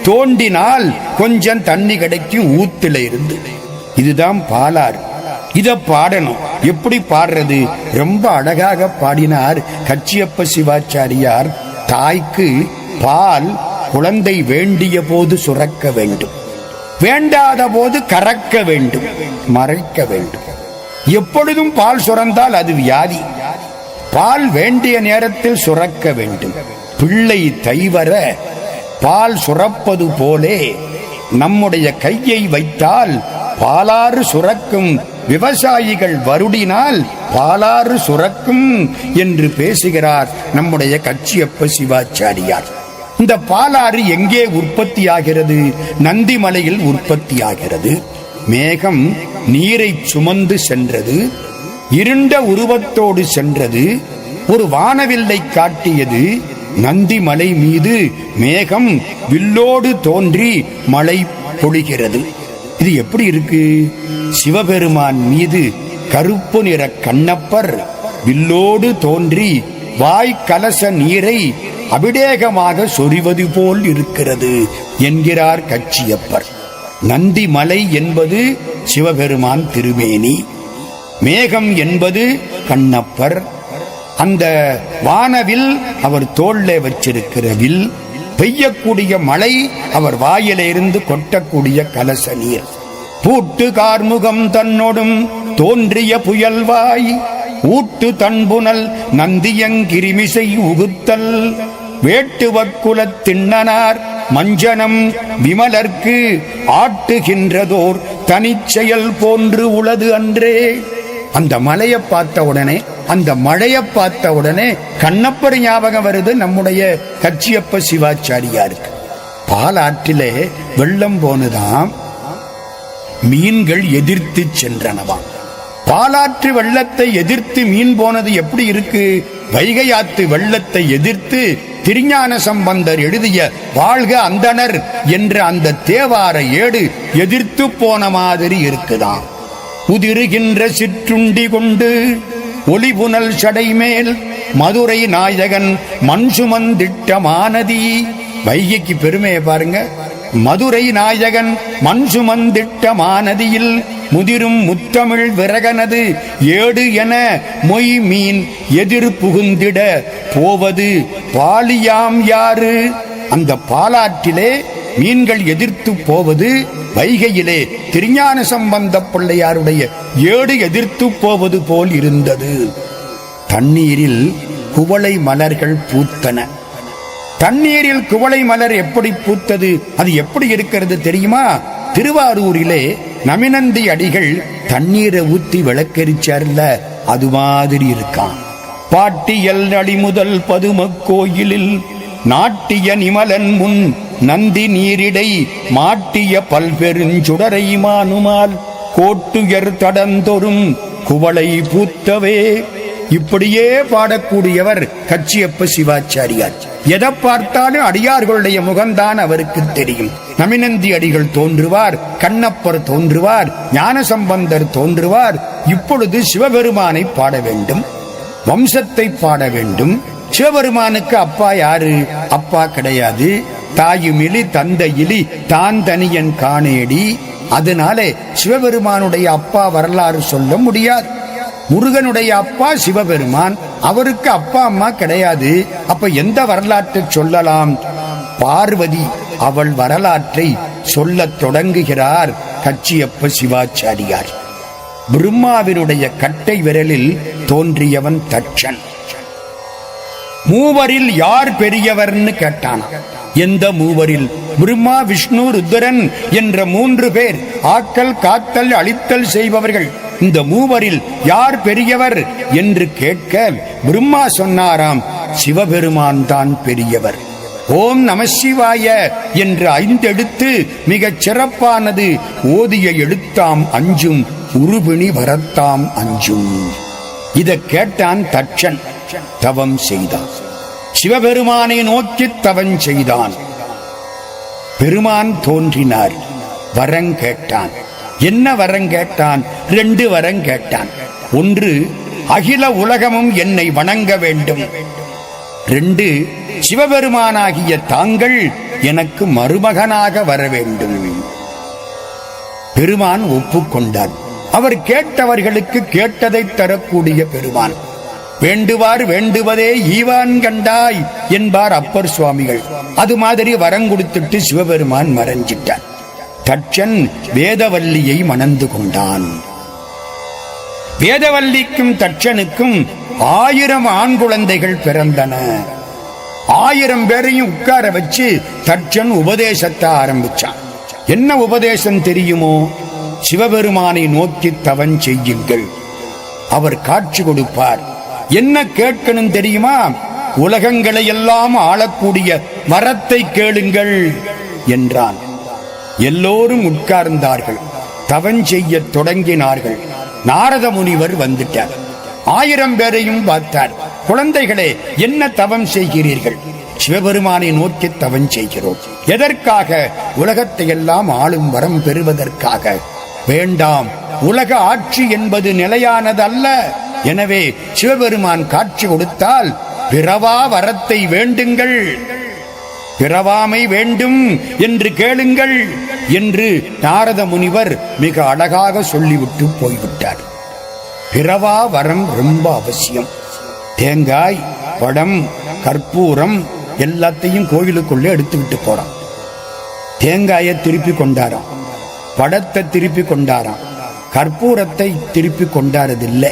தோண்டினால் கொஞ்சம் தண்ணி கிடைக்கும் ஊத்துல இருந்து. இதுதான் பாலாறு. இத பாடணும். எப்படி பாடுறது? ரொம்ப அழகாக பாடினார் கச்சியப்ப சிவாச்சாரியார். தாய்க்கு பால் குழந்தை வேண்டிய போது சுரக்க வேண்டும், வேண்டாத போது கறக்க வேண்டும், மறைக்க வேண்டும். எப்பொழுதும் பால் சுரந்தால் அது வியாதி. பால் வேண்டிய நேரத்தில் சுரக்க வேண்டும். பிள்ளை தைவர பால் சுரப்பது போலே நம்முடைய கையை வைத்தால் பாலாறு சுரக்கும். விவசாயிகள் வருடினால் பாலாறு சுரக்கும் என்று பேசுகிறார் நம்முடைய கச்சியப்ப சிவாச்சாரியார். இந்த பாலாறு எங்கே உற்பத்தியாகிறது? நந்திமலையில் உற்பத்தியாகிறது. மேகம் நீரை சுமந்து சென்றது, இருண்ட உருவத்தோடு சென்றது, ஒரு வானவில்லை காட்டியது. நந்திமலை மீது மேகம் வில்லோடு தோன்றி மழை பொழிகிறது. இது எப்படி இருக்கு? சிவபெருமான் மீது கருப்பு நிற கண்ணப்பர் வில்லோடு தோன்றி வாய்க்கலச நீரை அபிடேகமாக சொரிவது போல் இருக்கிறது என்கிறார் கச்சியப்பர். நந்திமலை என்பது சிவபெருமான் திருமேனி, மேகம் என்பது கண்ணப்பர். அந்த வானவில் அவர் தோள்ல வச்சிருக்கிற வில், பெய்யக்கூடிய மழை அவர் வாயிலிருந்து கொட்டக்கூடிய கலச நீர். பூட்டு கார்முகம் தன்னோடும் தோன்றிய புயல்வாய், ஊட்டு தன்புனல் நந்தியங்கிரிமிசை உகுத்தல், வேட்டுவக்குலத் திண்ணனார் மஞ்சனம் விமலர்க்கு ஆட்டுகின்றதோர் தனிச்செயல் போன்று உளது அன்றே. அந்த மலையை பார்த்த உடனே, அந்த மழையை பார்த்த உடனே கண்ணப்பர் ஞாபகம் வருது நம்முடைய கச்சியப்ப சிவாச்சாரியாருக்கு. பாலாற்றிலே வெள்ளம் போனதாம், மீன்கள் எதிர்த்து சென்றனவாம். பாலாற்று வெள்ளத்தை எதிர்த்து மீன் போனது எப்படி இருக்கு? வைகை ஆற்று வெள்ளத்தை எதிர்த்து திருஞான சம்பந்தர் எழுதிய வாழ்க அந்தணர் என்ற அந்த தேவார ஏடு எதிர்த்து போன மாதிரி இருக்குதாம். உதிருகின்ற சிற்றுண்டி கொண்டு ஒளிபுனல் சடைமேல் மதுரை நாயகன் மண் சுமந்திட்ட மாநதி. வைகைக்கு பெருமையை பாருங்க. மதுரை நாயகன் மண் சுமந்திட்ட மாநதியில் முதிரும் முத்தமிழ் விரகனது ஏடு என மொய் மீன் எதிர் புகுந்திட போவது பாலியாம் யாரு? அந்த பாலாற்றிலே மீன்கள் எதிர்த்து போவது வைகையிலே திருஞான சம்பந்த பிள்ளையாருடைய ஏடு எதிர்த்து போவது போல் இருந்தது. தண்ணீரில் குவளை மலர்கள் பூத்தன. தண்ணீரில் குவளை மலர் எப்படி பூத்தது? அது எப்படி இருக்கிறது தெரியுமா? திருவாரூரிலே நமினந்தி அடிகள் தண்ணீரை ஊத்தி விளக்கரிச்சார்ல, அது மாதிரி இருக்கான். பாட்டியல் அடிமுதல் பதும கோயிலில் நாட்டிய நிமலன் முன் நந்தி நீரிடை மாட்டிய பல்பெருஞ்சுடரை மானுமால் கோட்டுயர் தடந்தொரும் குவளை பூத்தவே. இப்படியே பாடக்கூடியவர் கச்சியப்ப சிவாச்சாரியார். எதை பார்த்தாலும் அடியார்களுடைய முகம்தான் அவருக்கு தெரியும். நமினந்தி அடிகள் தோன்றுவார், கண்ணப்பர் தோன்றுவார், ஞானசம்பந்தர் தோன்றுவார். இப்பொழுது சிவபெருமானை பாட வேண்டும், வம்சத்தை பாட வேண்டும். சிவபெருமானுக்கு அப்பா யாரு? அப்பா கிடையாது. தாயுமிலி தந்தையிலி தான் தனியன் காணேடி. அதனாலே சிவபெருமானுடைய அப்பா வரலாறு சொல்ல முடியாது. முருகனுடைய அப்பா சிவபெருமான், அவருக்கு அப்பா அம்மா கிடையாது. அப்ப எந்த வரலாற்றை சொல்லலாம்? பார்வதி அவள் வரலாற்றை சொல்லத் தொடங்குகிறார் கச்சியப்ப சிவாச்சாரியார். பிரம்மாவினுடைய கட்டை விரலில் தோன்றியவன் தட்சன். மூவரில் யார் பெரியவர்னு கேட்டானா. எந்த மூவரில்? பிரம்மா, விஷ்ணு, ருத்ரன் என்ற 3 பேர் ஆக்கல் காத்தல் அழித்தல் செய்பவர்கள். இந்த மூவரில் யார் பெரியவர் என்று கேட்க பிரம்மா சொன்னாராம், சிவபெருமான் தான் பெரியவர். ஓம் நம சிவாய என்ற 5 எழுத்து மிகச் சிறப்பானது. ஓதிய எழுத்தாம் அஞ்சும், உருபிணி வரத்தாம் அஞ்சும். இதை கேட்டான் தட்சன். தவம் செய்தான். சிவபெருமானை நோக்கி தவம் செய்தான். பெருமான் தோன்றினார். வரம் கேட்டான். என்ன வரம் கேட்டான்? 2 வரம் கேட்டான். ஒன்று, அகில உலகமும் என்னை வணங்க வேண்டும். 2, சிவபெருமானாகிய தாங்கள் எனக்கு மருமகனாக வர வேண்டும். பெருமான் ஒப்புக்கொண்டார். அவர் கேட்டவர்களுக்கு கேட்டதை தரக்கூடிய பெருமான். வேண்டுவார் வேண்டுவதே ஈவான் கண்டாய் என்பார் அப்பர் சுவாமிகள். அது மாதிரி வரம் கொடுத்துட்டு சிவபெருமான் மறைஞ்சிட்டார். தட்சன் வேதவல்லியை மணந்து கொண்டான். வேதவல்லிக்கும் தட்சனுக்கும் 1000 ஆண் குழந்தைகள் பிறந்தன. 1000 பேரையும் உட்கார வச்சு தட்சன் உபதேசத்தை ஆரம்பிச்சான். என்ன உபதேசம் தெரியுமோ? சிவபெருமானை நோக்கி தவம் செய்யுங்கள், அவர் காட்சி கொடுப்பார். என்ன கேட்கணும் தெரியுமா? உலகங்களை எல்லாம் ஆளக்கூடிய வரத்தை கேளுங்கள் என்றான். எல்லோரும் உட்கார்ந்தார்கள். தவம் செய்ய தொடங்கினார்கள். நாரத முனிவர் வந்துட்டார். 1000 பேரையும் பார்த்தார். குழந்தைகளே, என்ன தவம் செய்கிறீர்கள்? சிவபெருமானை நோக்கி தவம் செய்கிறோம். எதற்காக? உலகத்தை எல்லாம் ஆளும் வரம் பெறுவதற்காக. வேண்டாம், உலக ஆட்சி என்பது நிலையானதல்ல. எனவே சிவபெருமான் காட்சி கொடுத்தால் பிறவா வரத்தை வேண்டுங்கள், பிறவாமை வேண்டும் என்று கேளுங்கள் என்று நாரத முனிவர் மிக அழகாக சொல்லிவிட்டு போய்விட்டார். பிறவா வரம் ரொம்ப அவசியம். தேங்காய், பழம், கற்பூரம் எல்லாத்தையும் கோயிலுக்குள்ளே எடுத்துக்கிட்டு போறான். தேங்காயை திருப்பி கொண்டாராம், படத்தை திருப்பி கொண்டாராம், கற்பூரத்தை திருப்பி கொண்டாரதில்லை.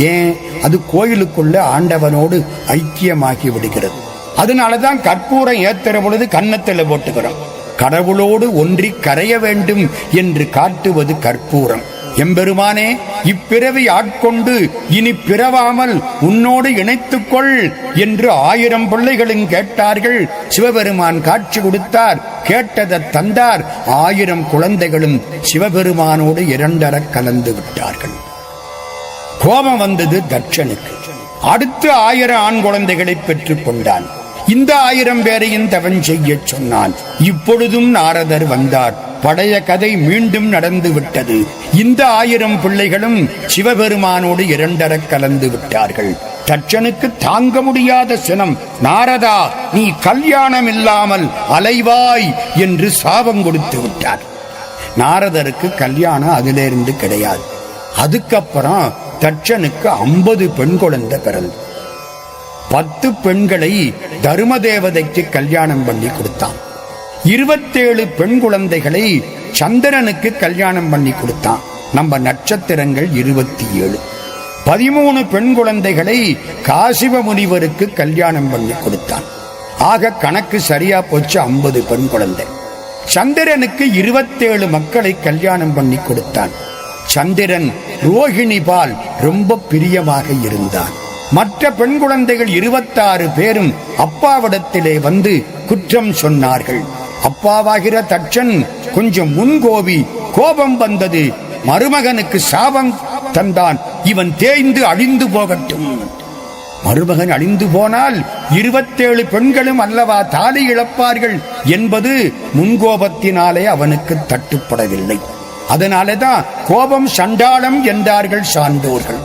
ஏன்? அது கோயிலுக்குள்ள ஆண்டவனோடு ஐக்கியமாகி விடுகிறது. அதனாலதான் கற்பூரம் ஏத்துற பொழுது கன்னத்தில் போட்டுக்கிறோம். கடவுளோடு ஒன்றி கரைய வேண்டும் என்று காட்டுவது கற்பூரம். எம்பெருமானே, இப்பிறவி ஆட்கொண்டு இனி பிறவாமல் உன்னோடு இணைத்துக்கொள் என்று 1000 பிள்ளைகளும் கேட்டார்கள். சிவபெருமான் காட்சி கொடுத்தார். கேட்டதை தந்தார். 1000 குழந்தைகளும் சிவபெருமானோடு 2 கலந்து விட்டார்கள். கோபம் வந்தது தட்சனுக்கு. அடுத்து 1000 ஆண் குழந்தைகளை பெற்றுக் கொண்டான். இந்த 1000 பேரையும் தவம் செய்ய சொன்னான். இப்பொழுதும் நாரதர் வந்தார். பழைய கதை மீண்டும் நடந்து விட்டது. இந்த 1000 பிள்ளைகளும் சிவபெருமானோடு 2 கலந்து விட்டார்கள். தட்சனுக்கு தாங்க முடியாத சினம். நாரதா, நீ கல்யாணம் இல்லாமல் அலைவாய் என்று சாபம் கொடுத்து விட்டார். நாரதருக்கு கல்யாணம் அதிலிருந்து கிடையாது. அதுக்கப்புறம் தட்சனுக்கு 50 பெண் குழந்தை பிறந்து 10 பெண்களை தர்மதேவதைக்கு கல்யாணம் பண்ணி கொடுத்தான். 27 பெண் குழந்தைகளை சந்திரனுக்கு கல்யாணம் பண்ணி கொடுத்தான். நம்ம நட்சத்திரங்கள் 27. 13 பெண் குழந்தைகளை காசிவ முனிவருக்கு கல்யாணம் பண்ணி கொடுத்தான். ஆக கணக்கு சரியா போச்சு, 50 பெண் குழந்தை. சந்திரனுக்கு 27 மக்களை கல்யாணம் பண்ணி கொடுத்தான். சந்திரன் ரோஹிணி பால் ரொம்ப பிரியமாக இருந்தான். மற்ற பெண் குழந்தைகள் 26 பேரும் அப்பாவிடத்திலே வந்து குற்றம் சொன்னார்கள். அப்பாவாகிற தட்சன் கொஞ்சம் முன்கோபி. கோபம் வந்தது. மருமகனுக்கு சாபம் தந்தான். இவன் தேய்ந்து அழிந்து போகட்டும். மருமகன் அழிந்து போனால் 27 பெண்களும் அல்லவா தாலி இழப்பார்கள் என்பது முன்கோபத்தினாலே அவனுக்கு தட்டுப்படவில்லை. அதனாலதான் கோபம் சண்டாளம் என்றார்கள் சான்றோர்கள்.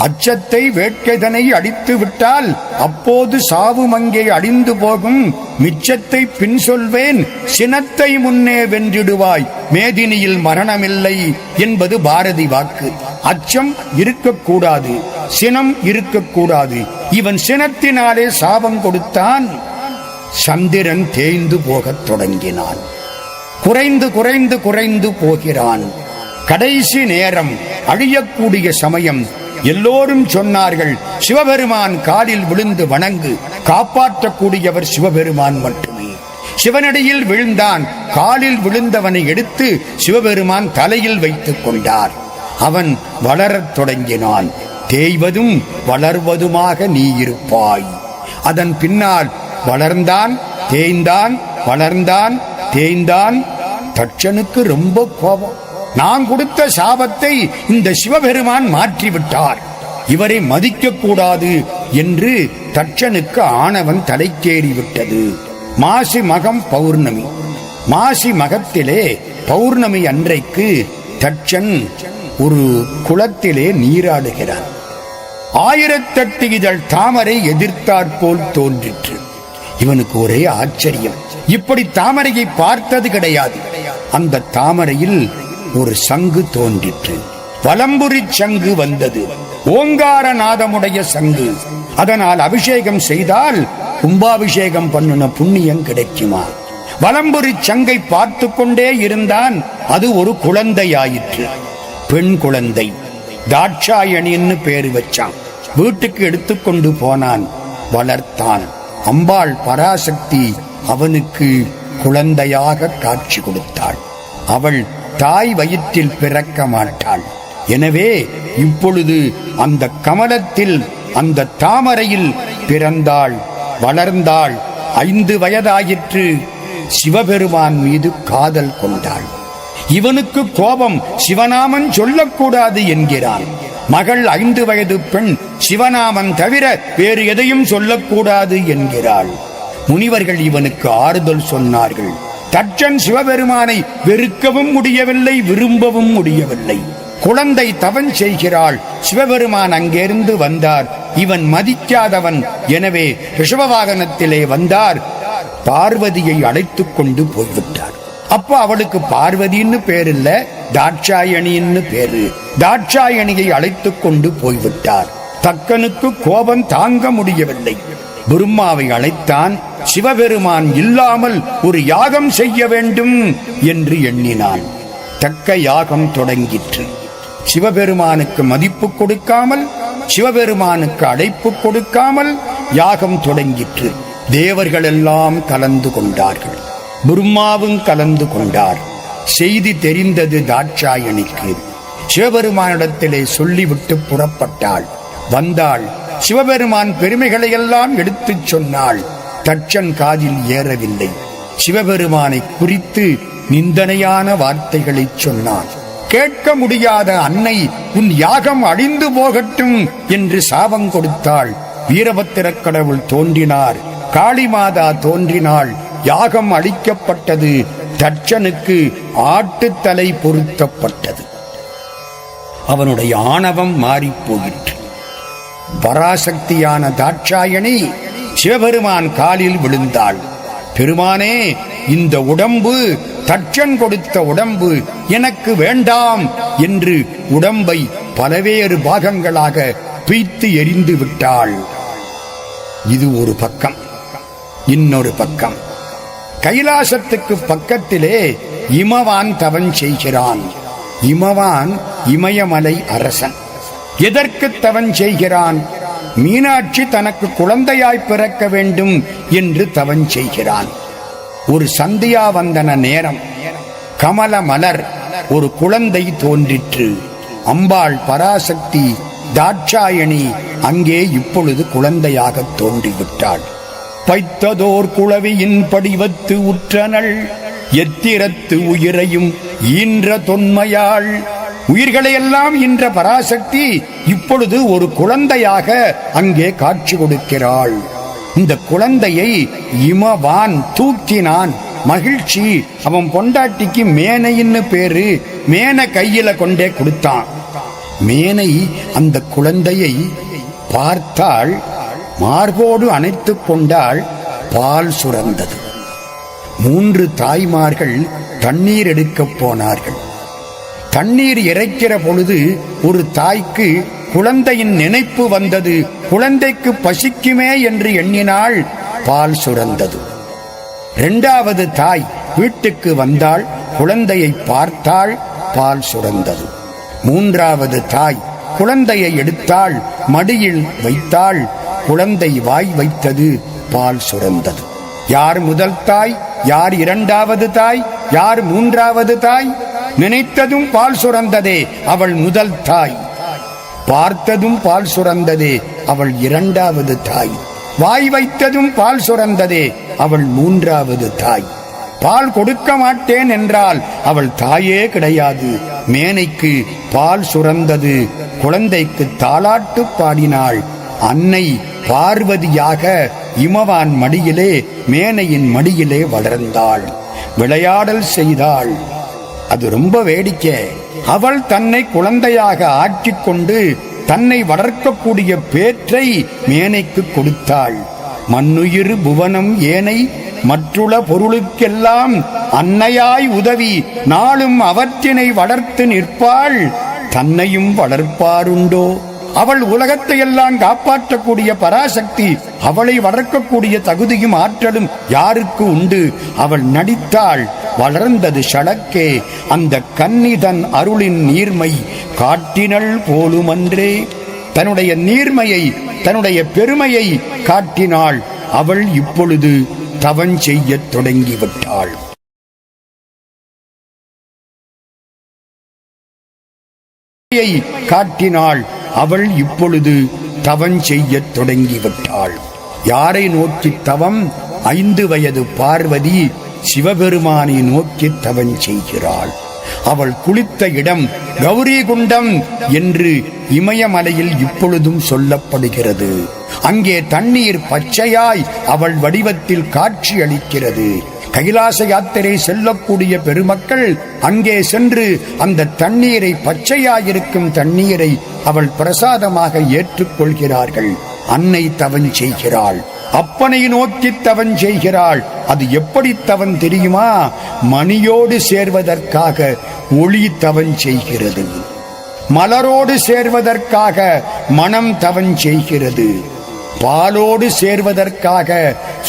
அச்சத்தை வேட்கைதனை அடித்து விட்டால் அப்போது சாவும் அங்கே அழிந்து போகும். மிச்சத்தை பின் சொல்வேன், சினத்தை முன்னே வென்றிடுவாய், மேதினியில் மரணமில்லை என்பது பாரதி வாக்கு. அச்சம் இருக்கக்கூடாது, சினம் இருக்கக்கூடாது. இவன் சினத்தினாலே சாபம் கொடுத்தான். சந்திரன் தேய்ந்து போகத் தொடங்கினான். குறைந்து குறைந்து குறைந்து போகிறான். கடைசி நேரம், அழியக்கூடிய சமயம். எல்லோரும் சொன்னார்கள், சிவபெருமான் காலில் விழுந்து வணங்கு, காப்பாற்றக்கூடியவர் சிவபெருமான் மட்டுமே. சிவனடியில் விழுந்தான். காலில் விழுந்தவனை எடுத்து சிவபெருமான் தலையில் வைத்துக் கொண்டார். அவன் வளரத் தொடங்கினான். தேய்வதும் வளர்வதுமாக நீ இருப்பாய். அதன் பின்னால் வளர்ந்தான், தேய்ந்தான், வளர்ந்தான், தேய்ந்தான். தட்சனுக்கு ரொம்ப கோபம். நான் கொடுத்த சாபத்தை இந்த சிவபெருமான் மாற்றிவிட்டார். இவரை மதிக்கக்கூடாது என்று தட்சனுக்கு ஆணவன் தலைக்கேறிவிட்டது. மாசி மகம் பௌர்ணமி. மாசி மகத்திலே பௌர்ணமி அன்றைக்கு தட்சன் ஒரு குளத்திலே நீராடுகிறார். 1008 இதழ் தாமரை எதிர்த்தாற்போல் தோன்றிற்று. இவனுக்கு ஒரே ஆச்சரியம். இப்படி தாமரையை பார்த்தது கிடையாது. அந்த தாமரையில் ஒரு சங்கு தோன்றிற்று. வலம்புரி சங்கு வந்தது. ஓங்கார நாதமுடைய சங்கு. அதனால் அபிஷேகம் செய்தால் கும்பாபிஷேகம் பண்ணின புண்ணியம் கிடைக்குமா? வலம்புரி சங்கை பார்த்து கொண்டே இருந்தான். அது ஒரு குழந்தையாயிற்று. பெண் குழந்தை. தாட்சாயணின்னு பேரு வச்சான். வீட்டுக்கு எடுத்துக்கொண்டு போனான். வளர்த்தான். அம்பாள் பராசக்தி அவனுக்கு குழந்தையாக காட்சி கொடுத்தாள். அவள் தாய் வயிற்றில் பிறக்க மாட்டாள். எனவே இப்பொழுது அந்த கமலத்தில், அந்த தாமரையில் பிறந்தாள், வளர்ந்தாள். 5 வயதாயிற்று. சிவபெருமான் மீது காதல் கொண்டாள். இவனுக்கு கோபம். சிவநாமன் சொல்லக்கூடாது என்கிறான். மகள் 5 வயது பெண் சிவநாமன் தவிர வேறு எதையும் சொல்லக்கூடாது என்கிறாள். முனிவர்கள் இவனுக்கு ஆறுதல் சொன்னார்கள். தட்சன் சிவபெருமானை வெறுக்கவும் முடியவில்லை, விரும்பவும் முடியவில்லை. குழந்தை தவம் செய்கிறாள். சிவபெருமான் அங்கிருந்து வந்தார். இவன் மதிக்காதவன். எனவே ரிஷப வாகனத்திலே வந்தார். பார்வதியை அழைத்துக் கொண்டு போய்விட்டார். அப்ப அவளுக்கு பார்வதின்னு பேர் இல்ல, தாட்சாயணின்னு பேரு. தாட்சாயணியை அழைத்துக் கொண்டு போய்விட்டார். தக்கனுக்கு கோபம் தாங்க முடியவில்லை. பிரம்மாவை அழைத்தான். சிவபெருமான் இல்லாமல் ஒரு யாகம் செய்ய வேண்டும் என்று எண்ணினான். தக்க யாகம் தொடங்கிற்று. சிவபெருமானுக்கு மதிப்பு கொடுக்காமல், சிவபெருமானுக்கு அழைப்பு கொடுக்காமல் யாகம் தொடங்கிற்று. தேவர்கள் எல்லாம் கலந்து கொண்டார்கள். பிரம்மாவும் கலந்து கொண்டார். செய்தி தெரிந்தது தாட்சாயணிக்கு. சிவபெருமானிடத்திலே சொல்லிவிட்டு புறப்பட்டாள். வந்தாள். சிவபெருமான் பெருமைகளை எல்லாம் எடுத்துச் சொன்னாள். தட்சன் காதில் ஏறவில்லை. சிவபெருமானை குறித்து நிந்தனையான வார்த்தைகளை சொன்னான். கேட்க முடியாத அன்னை, உன் யாகம் அழிந்து போகட்டும் என்று சாபம் கொடுத்தாள். வீரபத்திரக் கடவுள் தோன்றினார். காளிமாதா தோன்றினாள். யாகம் அழிக்கப்பட்டது. தட்சனுக்கு ஆட்டுத்தலை பொருத்தப்பட்டது. அவனுடைய ஆணவம் மாறிப் போயிற்று. பராசக்தியான தாட்சாயணி சிவபெருமான் காலில் விழுந்தாள். பெருமானே, இந்த உடம்பு தட்சன் கொடுத்த உடம்பு எனக்கு வேண்டாம் என்று உடம்பை பலவேறு பாகங்களாக பிய்த்து எரிந்து விட்டாள். இது ஒரு பக்கம். இன்னொரு பக்கம், கைலாசத்துக்கு பக்கத்திலே இமவான் தவம் செய்கிறான். இமவான் இமயமலை அரசன். எதற்கு தவம் செய்கிறான்? மீனாட்சி தனக்கு குழந்தையாய் பிறக்க வேண்டும் என்று தவம் செய்கிறான். ஒரு சந்தியாவந்தன நேரம், கமல மலர், ஒரு குழந்தை தோன்றிற்று. அம்பாள் பராசக்தி தாட்சாயணி அங்கே இப்பொழுது குழந்தையாக தோன்றிவிட்டாள். பைத்ததோர் குளவியின் படிவத்து உற்றனள், எத்திரத்து உயிரையும் ஈன்ற தொன்மையாள். உயிர்களையெல்லாம் ஈன்ற பராசக்தி இப்பொழுது ஒரு குழந்தையாக அங்கே காட்சி கொடுக்கிறாள். இந்த குழந்தையை இமவான் தூக்கினான். மகிழ்ச்சி. அவன் பொண்டாட்டிக்கு மேனைன்னு பேரு. மேனை கையில கொண்டே கொடுத்தான். மேனை அந்த குழந்தையை பார்த்தாள். மார்போடு அணைத்துக் கொண்டாள். பால் சுரந்தது. 3 தாய்மார்கள் தண்ணீர் எடுக்கப் போனார்கள். தண்ணீர் இறைக்கிற பொழுது ஒரு தாய்க்கு குழந்தையின் நினைப்பு வந்தது. குழந்தைக்கு பசிக்குமே என்று எண்ணினாள். பால் சுரந்தது. 2வது தாய் வீட்டுக்கு வந்தாள். குழந்தையை பார்த்தாள். பால் சுரந்தது. 3வது தாய் குழந்தையை எடுத்தாள். மடியில் வைத்தாள். குழந்தை வாய் வைத்தது. பால் சுரந்தது. யார் முதல் தாய்? யார் 2வது தாய்? யார் 3வது தாய்? நினைத்ததும் பால் சுரந்ததே, அவள் முதல் தாய். பார்த்ததும் பால் சுரந்ததே, அவள் 2வது தாய். வாய் வைத்ததும் பால் சுரந்ததே, அவள் 3வது தாய். பால் கொடுக்க மாட்டேன் என்றால் அவள் தாயே கிடையாது. மேனைக்கு பால் சுரந்தது. குழந்தைக்கு தாலாட்டு பாடினாள். அன்னை பார்வதியாக இமவான் மடியிலே, மேனையின் மடியிலே வளர்ந்தாள். விளையாடல் செய்தாள். அது ரொம்ப வேடிக்கை. அவள் தன்னை குழந்தையாக ஆக்கிக்கொண்டு தன்னை வளர்க்கக்கூடிய பேற்றை மேனைக்கு கொடுத்தாள். மண்ணுயிர் புவனம் ஏனை மற்றுள்ள பொருளுக்கெல்லாம் அன்னையாய் உதவி நாளும் அவற்றினை வளர்த்து நிற்பாள். தன்னையும் வளர்ப்பாருண்டோ? அவள் உலகத்தையெல்லாம் காப்பாற்றக்கூடிய பராசக்தி. அவளை வளர்க்கக்கூடிய தகுதியும் ஆற்றலும் யாருக்கு உண்டு? அவள் நடித்தாள். வளர்ந்தது ஷளக்கே. அந்த கன்னிதன் அருளின் நீர்மை காட்டினள் போலுமன்றே. தன்னுடைய நீர்மையை, தன்னுடைய பெருமையை காட்டினாள். அவள் இப்பொழுது தவம் செய்யத் தொடங்கிவிட்டாள். காட்டினாள். அவள் இப்பொழுது தவம் செய்யத் தொடங்கிவிட்டாள். யாரை நோக்கி தவம்? 5 வயது பார்வதி சிவபெருமானை நோக்கி தவம் செய்கிறாள். அவள் குளித்த இடம் கௌரிகுண்டம் என்று இமயமலையில் இப்பொழுதும் சொல்லப்படுகிறது. அங்கே தண்ணீர் பச்சையாய் அவள் வடிவத்தில் காட்சி அளிக்கிறது. கைலாச யாத்திரை செல்லக்கூடிய பெருமக்கள் அங்கே சென்று அந்த தண்ணீரை, பச்சையாயிருக்கும் தண்ணீரை அவள் பிரசாதமாக ஏற்றுக்கொள்கிறார்கள். அன்னை தவம் செய்கிறாள். அப்பனை நோக்கி தவம் செய்கிறாள். அது எப்படி தவம் தெரியுமா? மணியோடு சேர்வதற்காக ஒளி தவம் செய்கிறது. மலரோடு சேர்வதற்காக மனம் தவம் செய்கிறது. பாலோடு சேர்வதற்காக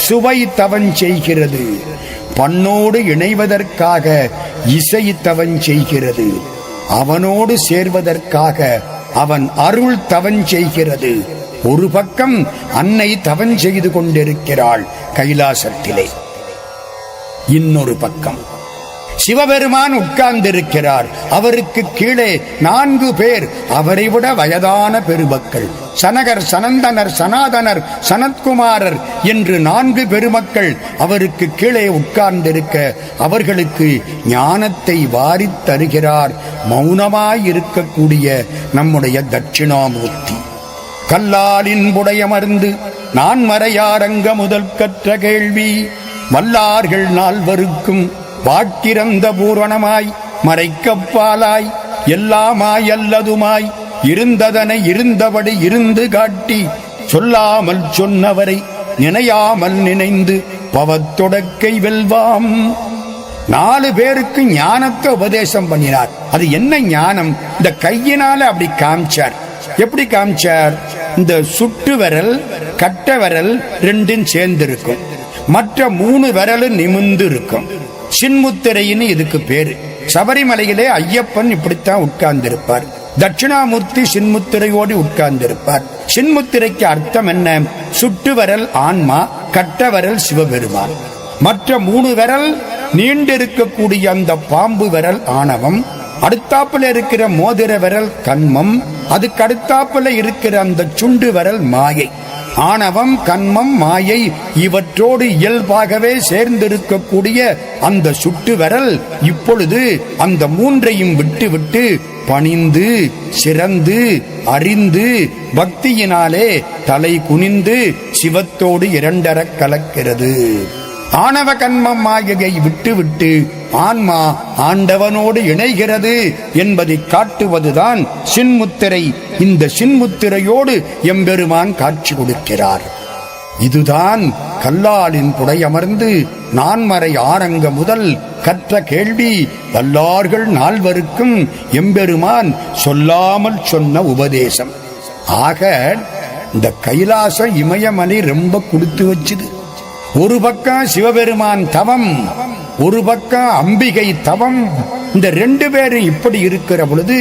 சுவை தவம் செய்கிறது. பண்ணோடு இணைவதற்காக இசை தவம் செய்கிறது. அவனோடு சேர்வதற்காக அவன் அருள் தவம் செய்கிறது. ஒரு பக்கம் அன்னை தவம் செய்து கொண்டிருக்கிறாள் கைலாசத்திலே. இன்னொரு பக்கம் சிவபெருமான் உட்கார்ந்திருக்கிறார். அவருக்கு கீழே 4 பேர் அவரை விட வயதான பெருமக்கள். சனகர், சனந்தனர், சனாதனர், சனத்குமாரர் என்று 4 பெருமக்கள் அவருக்கு கீழே உட்கார்ந்திருக்க அவர்களுக்கு ஞானத்தை வாரித் தருகிறார் மௌனமாயிருக்கக்கூடிய நம்முடைய தட்சிணாமூர்த்தி. கல்லாலின் புடையமர்ந்து நான் மறையாரங்க முதல் கற்ற கேள்வி வல்லார்கள் 4வருக்கும் வாக்கிறந்த பூரணமாய் மறைக்கப்பாலாய் எல்லாமாய் அல்லதுமாய் இருந்ததனை இருந்தபடி இருந்து காட்டி சொல்லாமல் சொன்னவரை நினையாமல் நினைந்து பவத்தொடக்கை வெல்வாம். 4 பேருக்கு ஞானத்தை உபதேசம் பண்ணினார். அது என்ன ஞானம்? இந்த கையினால அப்படி காமிச்சார். எப்படி காமிச்சார்? இந்த சுட்டு விரல், கட்ட விரல் 2 சேர்ந்து இருக்கும். மற்ற 3 விரலும் நிமிர்ந்து இருக்கும். சின்முத்திரைன்னு இதுக்கு பேரு. சபரிமலையிலே ஐயப்பன் இப்படித்தான் உட்கார்ந்திருப்பார். தட்சிணாமூர்த்தி சின்முத்திரையோடு உட்கார்ந்திருப்பார். சின்முத்திரைக்கு அர்த்தம் என்ன? சுட்டு விரல் ஆன்மா, கட்ட விரல் சிவபெருமான். மற்ற 3 விரல் நீண்டிருக்கக்கூடிய அந்த பாம்பு விரல் ஆணவம், அடுத்தாப்புல இருக்கிற மோதிர விரல் கண்மம், அதுக்கு அடுத்தாப்புல இருக்கிற அந்த சுண்டு விரல் மாயை. ஆணவம், கண்மம், மாயை இவற்றோடு இயல்பாகவே சேர்ந்திருக்கக்கூடிய அந்த சுட்டு விரல் இப்பொழுது அந்த 3ஐயும் விட்டு பணிந்து சிறந்து அறிந்து பக்தியினாலே தலை குனிந்து சிவத்தோடு 2 கலக்கிறது. ஆணவ கண்மம் மாயையை விட்டு ஆன்மா ஆண்டவனோடு இணைகிறது என்பதை காட்டுவதுதான் சின்முத்திரை. இந்த சின்முத்திரையோடு எம்பெருமான் காட்சி கொடுக்கிறார். இதுதான் கல்லாலின் புடையமர்ந்து நான்மறை ஆரங்க முதல் கற்ற கேள்வி வல்லார்கள் 4வருக்கும் எம்பெருமான் சொல்லாமல் சொன்ன உபதேசம். ஆக இந்த கைலாச இமயமலை ரொம்ப கொடுத்து வச்சுது. ஒரு பக்கம் சிவபெருமான் தவம், ஒரு பக்கம் அம்பிகை தவம். இந்த 2 பேரும் இப்படி இருக்கிற பொழுது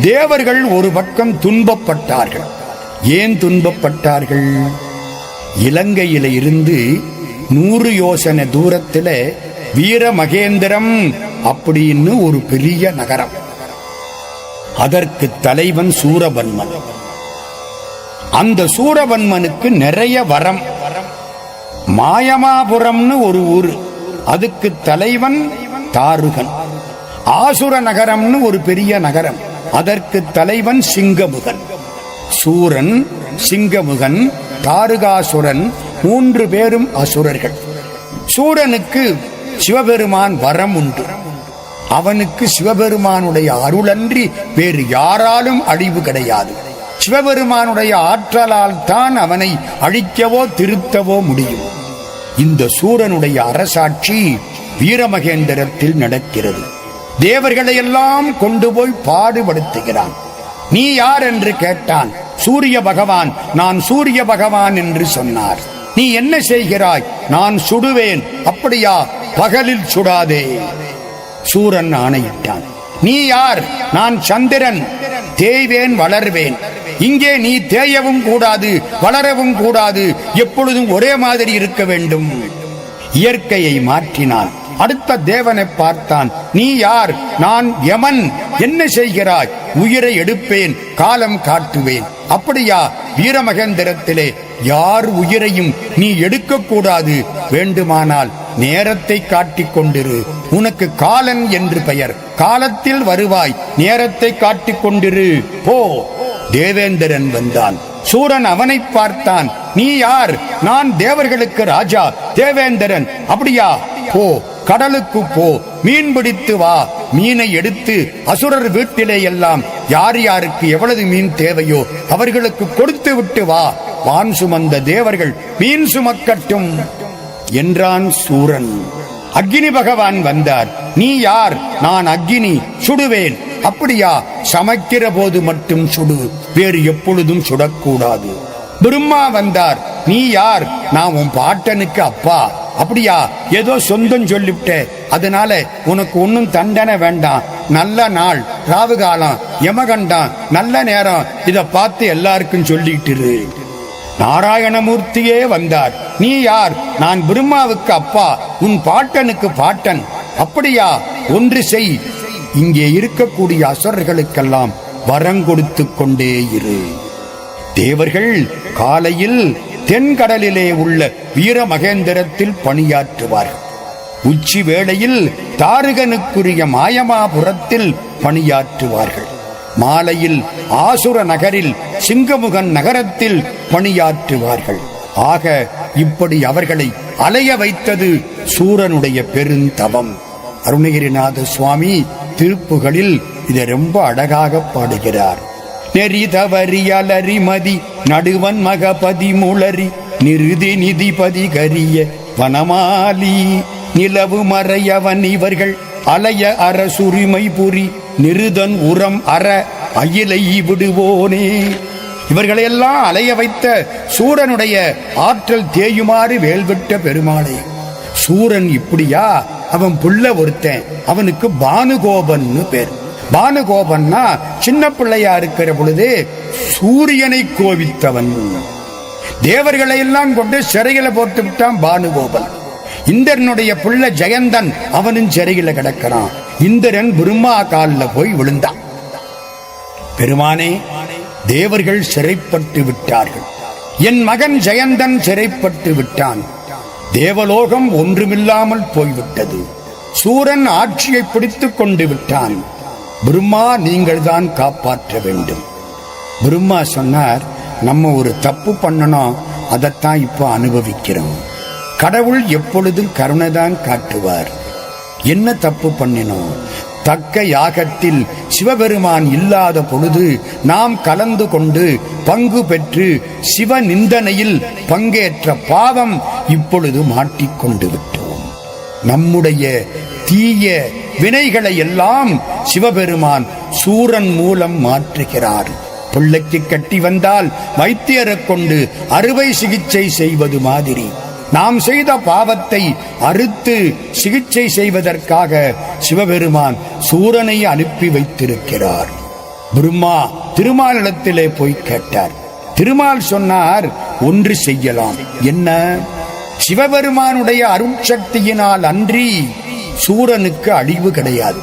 தேவர்கள் ஒரு பக்கம் துன்பப்பட்டார்கள். ஏன் துன்பப்பட்டார்கள்? இலங்கையில இருந்து 100 யோசனை தூரத்தில் வீரமகேந்திரம் அப்படின்னு ஒரு பெரிய நகரம். அதற்கு தலைவன் சூரபன்மன். அந்த சூரபன்மனுக்கு நிறைய வரம். மாயமாபுரம்னு ஒரு ஊர், அதுக்கு தலைவன் தாருகன். ஆசுர நகரம்னு ஒரு பெரிய நகரம், அதற்கு தலைவன் சிங்கமுகன். சூரன், சிங்கமுகன், தாருகாசுரன் 3 பேரும் அசுரர்கள். சூரனுக்கு சிவபெருமான் வரம் உண்டு. அவனுக்கு சிவபெருமானுடைய அருளன்றி வேறு யாராலும் அழிவு கிடையாது. சிவபெருமானுடைய ஆற்றலால் தான் அவனை அழிக்கவோ திருத்தவோ முடியும். இந்த சூரனுடைய அரசாட்சி வீரமகேந்திரத்தில் நடக்கிறது. தேவர்களையெல்லாம் கொண்டு போய் பாடுபடுத்துகிறான். நீ யார் என்று கேட்டான். சூரிய பகவான், நான் சூரிய பகவான் என்று சொன்னார். நீ என்ன செய்கிறாய்? நான் சுடுவேன். அப்படியா? பகலில் சுடாதே. சூரன் ஆணையிட்டான். நீ யார்? நான் சந்திரன், தேய்வேன் வளர்வேன். இங்கே நீ தேயவும் கூடாது, வளரவும் கூடாது, எப்பொழுதும் ஒரே மாதிரி இருக்க வேண்டும். இயற்கையை மாற்றினான். அடுத்த தேவனை பார்த்தான். நீ யார்? நான் யமன். என்ன செய்கிறாய்? உயிரை எடுப்பேன், காலம் காட்டுவேன். அப்படியா? வீரமகேந்திரத்திலே யார் உயிரையும் நீ எடுக்கக்கூடாது. வேண்டுமானால் நேரத்தை காட்டிக் கொண்டிரு. உனக்கு காலன் என்று பெயர். காலத்தில் வருவாய். நேரத்தை காட்டிக் கொண்டிரு. போ. தேவேந்திரன் வந்தான். சூரன் அவனை பார்த்தான். நீ யார்? நான் தேவர்களுக்கு ராஜா, தேவேந்திரன். அப்படியா? போ, கடலுக்கு போ, மீன் பிடித்து வா. மீனை எடுத்து அசுரர் வீட்டிலே எல்லாம் யார் யாருக்கு எவ்வளவு மீன் தேவையோ அவர்களுக்கு கொடுத்து விட்டு வா. வான் சுமந்த தேவர்கள் மீன் சுமக்கட்டும் என்றான் சூரன். அக்னி பகவான் வந்தார். நீ யார்? நான் அக்னி, சுடுவேன். அப்படியா? சமைக்கிற போது மட்டும் சுடு, வேறு எப்பொழுதும் சுடக்கூடாது. பிரம்மா வந்தார். நீ யார்? நான் உன் பாட்டனுக்கு அப்பா. அப்படியா? ஏதோ சொந்தம் சொல்லிவிட்ட, அதனால உனக்கு ஒன்னும் தண்டனை வேண்டாம். நல்ல நாள், ராவு காலம், யமகண்டம், நல்ல நேரம், இத பார்த்து எல்லாருக்கும் சொல்லிட்டு. நாராயணமூர்த்தியே வந்தார். நீ யார்? நான் பிரம்மாவுக்கு அப்பா, உன் பாட்டனுக்கு பாட்டன். அப்படியா? ஒன்று செய், இங்கே இருக்கக்கூடிய அசுரர்களுக்கெல்லாம் வரம் கொடுத்து கொண்டே இரு. தேவர்கள் காலையில் தென்கடலிலே உள்ள வீரமகேந்திரத்தில் பணியாற்றுவார்கள். உச்சி வேளையில் தாருகனுக்குரிய மாயமாபுரத்தில் பணியாற்றுவார்கள். மாலையில் ஆசுர நகரில் சிங்கமுகன் நகரத்தில் பணியாற்றுவார்கள். ஆக இப்படி அவர்களை அலைய வைத்தது சூரனுடைய பெருந்தவம். அருணகிரிநாத சுவாமி திருப்புகளில் இதை ரொம்ப அழகாக பாடுகிறார். நெறி தவறி அலறிமதி நடுவன் மகபதி முளரி நிருதி நிதிபதி கரிய வனமாலி நிலவு மறையவன் இவர்கள் அலைய அரசுரிமை புரி நிருதன் உரம் அற அயிலை விடுவோனே. இவர்களையெல்லாம் அலைய வைத்த சூரனுடைய ஆற்றல் தேயுமாறு வேல்விட்ட பெருமாளே. சூரன் இப்படியா? அவன் புள்ள ஒருத்தன், அவனுக்கு பானுகோபன் பேர். பானுகோபன்னா சின்ன பிள்ளையா இருக்கிற பொழுது சூரியனை கோவித்தவன். தேவர்களை எல்லாம் கொண்டு சிறையில போட்டு விட்டான் பானுகோபன். இந்திரனுடைய பிள்ளை ஜெயந்தன், அவனும் சிறையில கிடக்கிறான். இந்திரன் பிரம்மா காலில் போய் விழுந்தான். பெருமானே, தேவர்கள் சிறைப்பட்டு விட்டார்கள். என் மகன் ஜெயந்தன் சிறைப்பட்டு விட்டான். தேவலோகம் ஒன்றுமில்லாமல் போய்விட்டது. சூரன் ஆட்சியை பிடித்துக் கொண்டு விட்டான். பிரம்மா, நீங்கள் தான் காப்பாற்ற வேண்டும். பிரம்மா சொன்னார், நம்ம ஒரு தப்பு பண்ணணும், அதைத்தான் இப்ப அனுபவிக்கிறோம். கடவுள் எப்பொழுதும் கருணைதான் காட்டுவார். என்ன தப்பு பண்ணினோம்? தக்க யாகத்தில் சிவபெருமான் இல்லாத பொழுது நாம் கலந்து கொண்டு பங்கு பெற்று சிவ நிந்தனையில் பங்கேற்ற பாவம் இப்பொழுது மாட்டிக்கொண்டு விட்டோம். நம்முடைய தீய வினைகளை எல்லாம் சிவபெருமான் சூரன் மூலம் மாற்றுகிறார். பிள்ளைக்கு கட்டி வந்தால் வைத்தியரை கொண்டு அறுவை சிகிச்சை செய்வது மாதிரி நாம் செய்த பாவத்தை அறுத்து சிகிச்சை செய்வதற்காக சிவபெருமான் சூரனை அனுப்பி வைத்திருக்கிறார். பிரம்மா திருமாலிடத்திலே போய் கேட்டார். திருமால் சொன்னார், ஒன்று செய்யலாம். என்ன? சிவபெருமானுடைய அருட்சக்தியினால் அன்றி சூரனுக்கு அழிவு கிடையாது.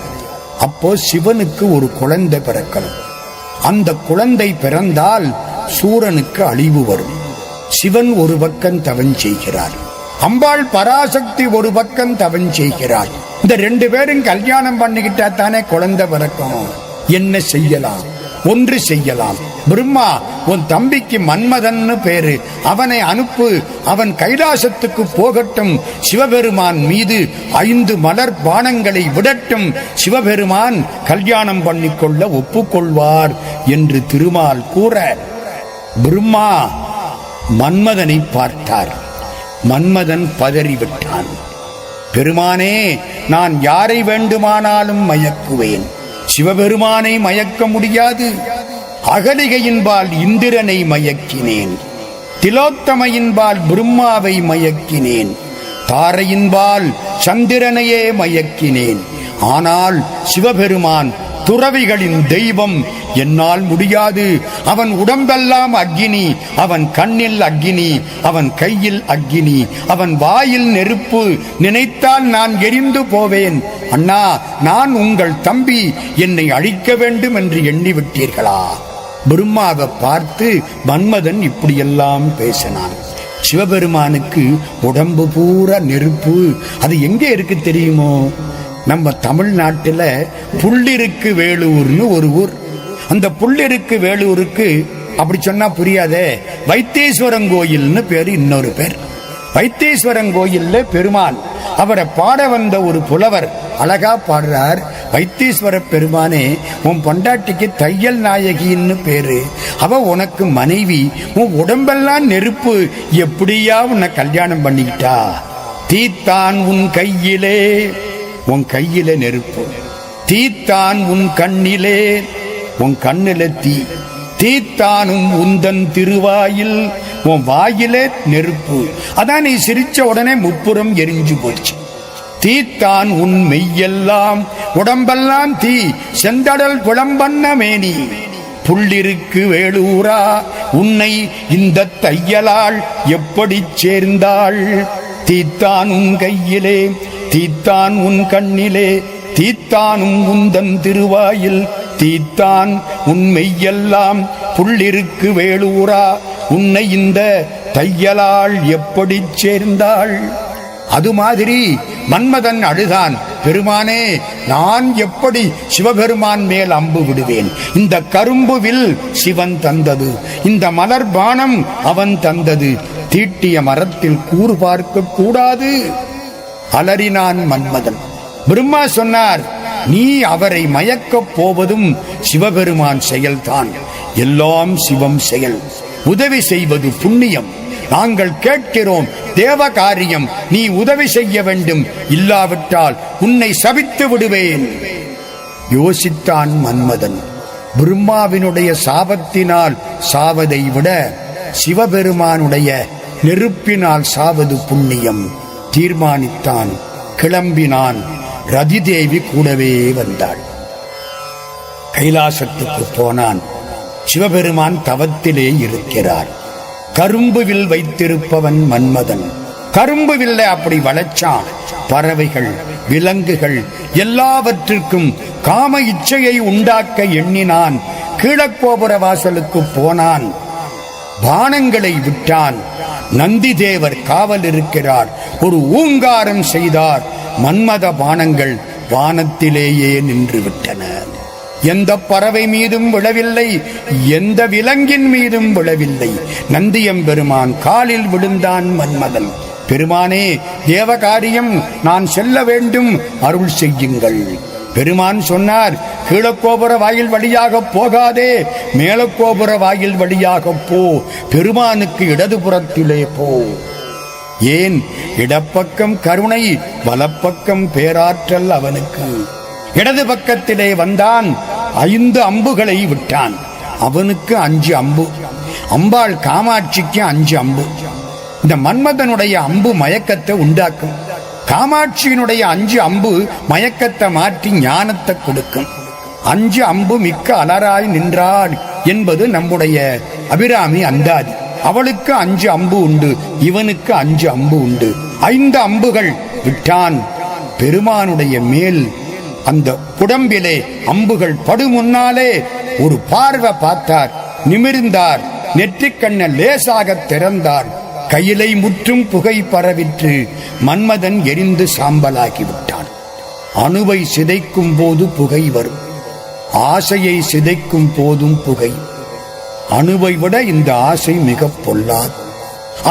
அப்போ சிவனுக்கு ஒரு குழந்தை பிறக்கணும். அந்த குழந்தை பிறந்தால் சூரனுக்கு அழிவு வரும். சிவன் ஒரு பக்கம் தவம் செய்கிறார். அம்பாள் பராசக்தி ஒரு பக்கம் தவம் செய்கிறாள். இந்த 2 பேரும் கல்யாணம் பண்ணிக்கிட்டா தானே குழந்தை பிறக்கும். என்ன செய்யலாம்? ஒன்று செய்யலாம். பிரம்மா, உன் தம்பிக்கு மன்மதன்னு பேரு, அவனை அனுப்பு, அவன் கைலாசத்துக்கு போகட்டும், சிவபெருமான் மீது 5 மலர் பானங்களை விடட்டும், சிவபெருமான் கல்யாணம் பண்ணிக்கொள்ள ஒப்புக்கொள்வார் என்று திருமால் கூற, பிரம்மா மன்மதனை பார்த்தார். மன்மதன் பதறிவிட்டான். பெருமானே, நான் யாரை வேண்டுமானாலும் மயக்குவேன், சிவபெருமானை மயக்க முடியாது. அகலிகையின்பால் இந்திரனை மயக்கினேன், திலோத்தமையின்பால் பிரம்மாவை மயக்கினேன், தாரையின்பால் சந்திரனையே மயக்கினேன். ஆனால் சிவபெருமான் துறவிகளின் தெய்வம், என்னால் முடியாது. அவன் உடம்பெல்லாம் அக்கினி, அவன் கண்ணில் அக்கினி, அவன் கையில் அக்கினி, அவன் வாயில் நெருப்பு, நினைத்தால் நான் எரிந்து போவேன். அண்ணா, நான் உங்கள் தம்பி, என்னை அழிக்க வேண்டும் என்று எண்ணிவிட்டீர்களா? பிரம்மாவை பார்த்து மன்மதன் இப்படியெல்லாம் பேசினான். சிவபெருமானுக்கு உடம்பு பூரா நெருப்பு. அது எங்கே இருக்கு தெரியுமோ? நம்ம தமிழ்நாட்டில் புள்ளிருக்கு வேலூர்னு ஒரு ஊர். அந்த புள்ளிருக்கு வேலூருக்கு அப்படி சொன்னா புரியாதே, வைத்தீஸ்வரன் கோயில்னு பேரு. இன்னொரு பேர் வைத்தீஸ்வரன் கோயில்ல பெருமான், அவரை பாட வந்த ஒரு புலவர் அழகா பாடுறார். வைத்தீஸ்வர பெருமானே, உன் பொண்டாட்டிக்கு தையல் நாயகின்னு பேரு, அவ உனக்கு மனைவி, உன் உடம்பெல்லாம் நெருப்பு, எப்படியா உன்னை கல்யாணம் பண்ணிக்கிட்டா? தீத்தான் உன் கையிலே, உன் கையில நெருப்பு, தீத்தான் உன் கண்ணிலே, உன் கண்ணில தீ, தீத்தானும் உந்தன் திருவாயில், உன் வாயிலே நெருப்பு. அதான் நீ சிரிச்ச உடனே முப்புறம் எரிஞ்சு போச்சு. தீத்தான் உன் மெய்யெல்லாம், உடம்பெல்லாம் தீ, செந்தடல் குளம்பண்ண மேனி, புள்ளிருக்கு வேலூரா, உன்னை இந்த தையலால் எப்படி சேர்ந்தாள்? தீத்தான் உன் கையிலே, தீத்தான் உன் கண்ணிலே, தீத்தானும் உந்தன் திருவாயில், தீத்தான் உண்மையெல்லாம், புள்ளிருக்கு வேலூரா, உன்னை இந்த தையலால் எப்படி சேர்ந்தாள்? அது மாதிரி மன்மதன் அழுதான். பெருமானே, நான் எப்படி சிவபெருமான் மேல் அம்பு விடுவேன்? இந்த கரும்பு வில் சிவன் தந்தது, இந்த மலர் பானம் அவன் தந்தது, தீட்டிய மரத்தில் கூறு பார்க்க கூடாது. அலறினான் மன்மதன். பிரம்மா சொன்னார், நீ அவரை மயக்கப் போவதும் சிவபெருமான் செயல்தான். எல்லாம் சிவம் செயல். உதவி செய்வது புண்ணியம். நாங்கள் கேட்கிறோம் தேவ காரியம், நீ உதவி செய்ய வேண்டும், இல்லாவிட்டால் உன்னை சபித்து விடுவேன். யோசித்தான் மன்மதன். பிரம்மாவினுடைய சாபத்தினால் சாவதை விட சிவபெருமானுடைய நெருப்பினால் சாவது புண்ணியம். தீர்மானித்தான். கிளம்பினான். ரதிதேவி கூடவே வந்தாள். கைலாசத்துக்கு போனான். சிவபெருமான் தவத்திலே இருக்கிறார். கரும்புவில் வைத்திருப்பவன் மன்மதன். கரும்புவில்ல அப்படி வளைச்சான். பறவைகள், விலங்குகள் எல்லாவற்றிற்கும் காம இச்சையை உண்டாக்க எண்ணினான். கீழக்கோபுர வாசலுக்கு போனான். பானங்களை விட்டான். நந்தி தேவர் காவல் இருக்கிறார். ஒரு ஊங்காரம் செய்தார். மன்மத பானங்கள் வானத்திலேயே நின்று விட்டன. எந்த பறவை மீதும் விழவில்லை, எந்த விலங்கின் மீதும் விழவில்லை. நந்தியம்பெருமான் காலில் விழுந்தான் மன்மதன். பெருமானே, தேவகாரியம், நான் செல்ல வேண்டும், அருள் செய்யுங்கள். பெருமான் சொன்னார், கீழக்கோபுர வாயில் வழியாக போகாதே, மேலக்கோபுர வாயில் வழியாக போ. பெருமானுக்கு இடதுபுறத்திலே போ. ஏன்? இடப்பக்கம் கருணை, வலப்பக்கம் பேராற்றல் அவனுக்கு. இடது பக்கத்திலே வந்தான். 5 அம்புகளை விட்டான். அவனுக்கு 5 அம்பு. அம்பாள் காமாட்சிக்கு 5 அம்பு. இந்த மன்மதனுடைய அம்பு மயக்கத்தை உண்டாக்கும். காமாட்சியினுடைய 5 அம்பு மயக்கத்தை மாற்றி ஞானத்தை கொடுக்கும். 5 அம்பு மிக்க அலராய் நின்றாள் என்பது நம்முடைய அபிராமி அந்தாதி. அவளுக்கு 5 அம்பு உண்டு, இவனுக்கு 5 அம்பு உண்டு. 5 அம்புகள் விட்டான். பெருமானுடைய மேல் அந்த குடம்பிலே அம்புகள் படு முன்னாலே ஒரு பார்வை பார்த்தார். நிமிர்ந்தார். நெற்றிக்கண்ண லேசாக திறந்தார். கையிலை முற்றும் புகை பரவிற்று. மன்மதன் எரிந்து சாம்பலாகிவிட்டான். அணுவை சிதைக்கும் போது புகை வரும், ஆசையை சிதைக்கும் போதும் புகை. அணுவை விட இந்த ஆசை மிக பொல்லாது.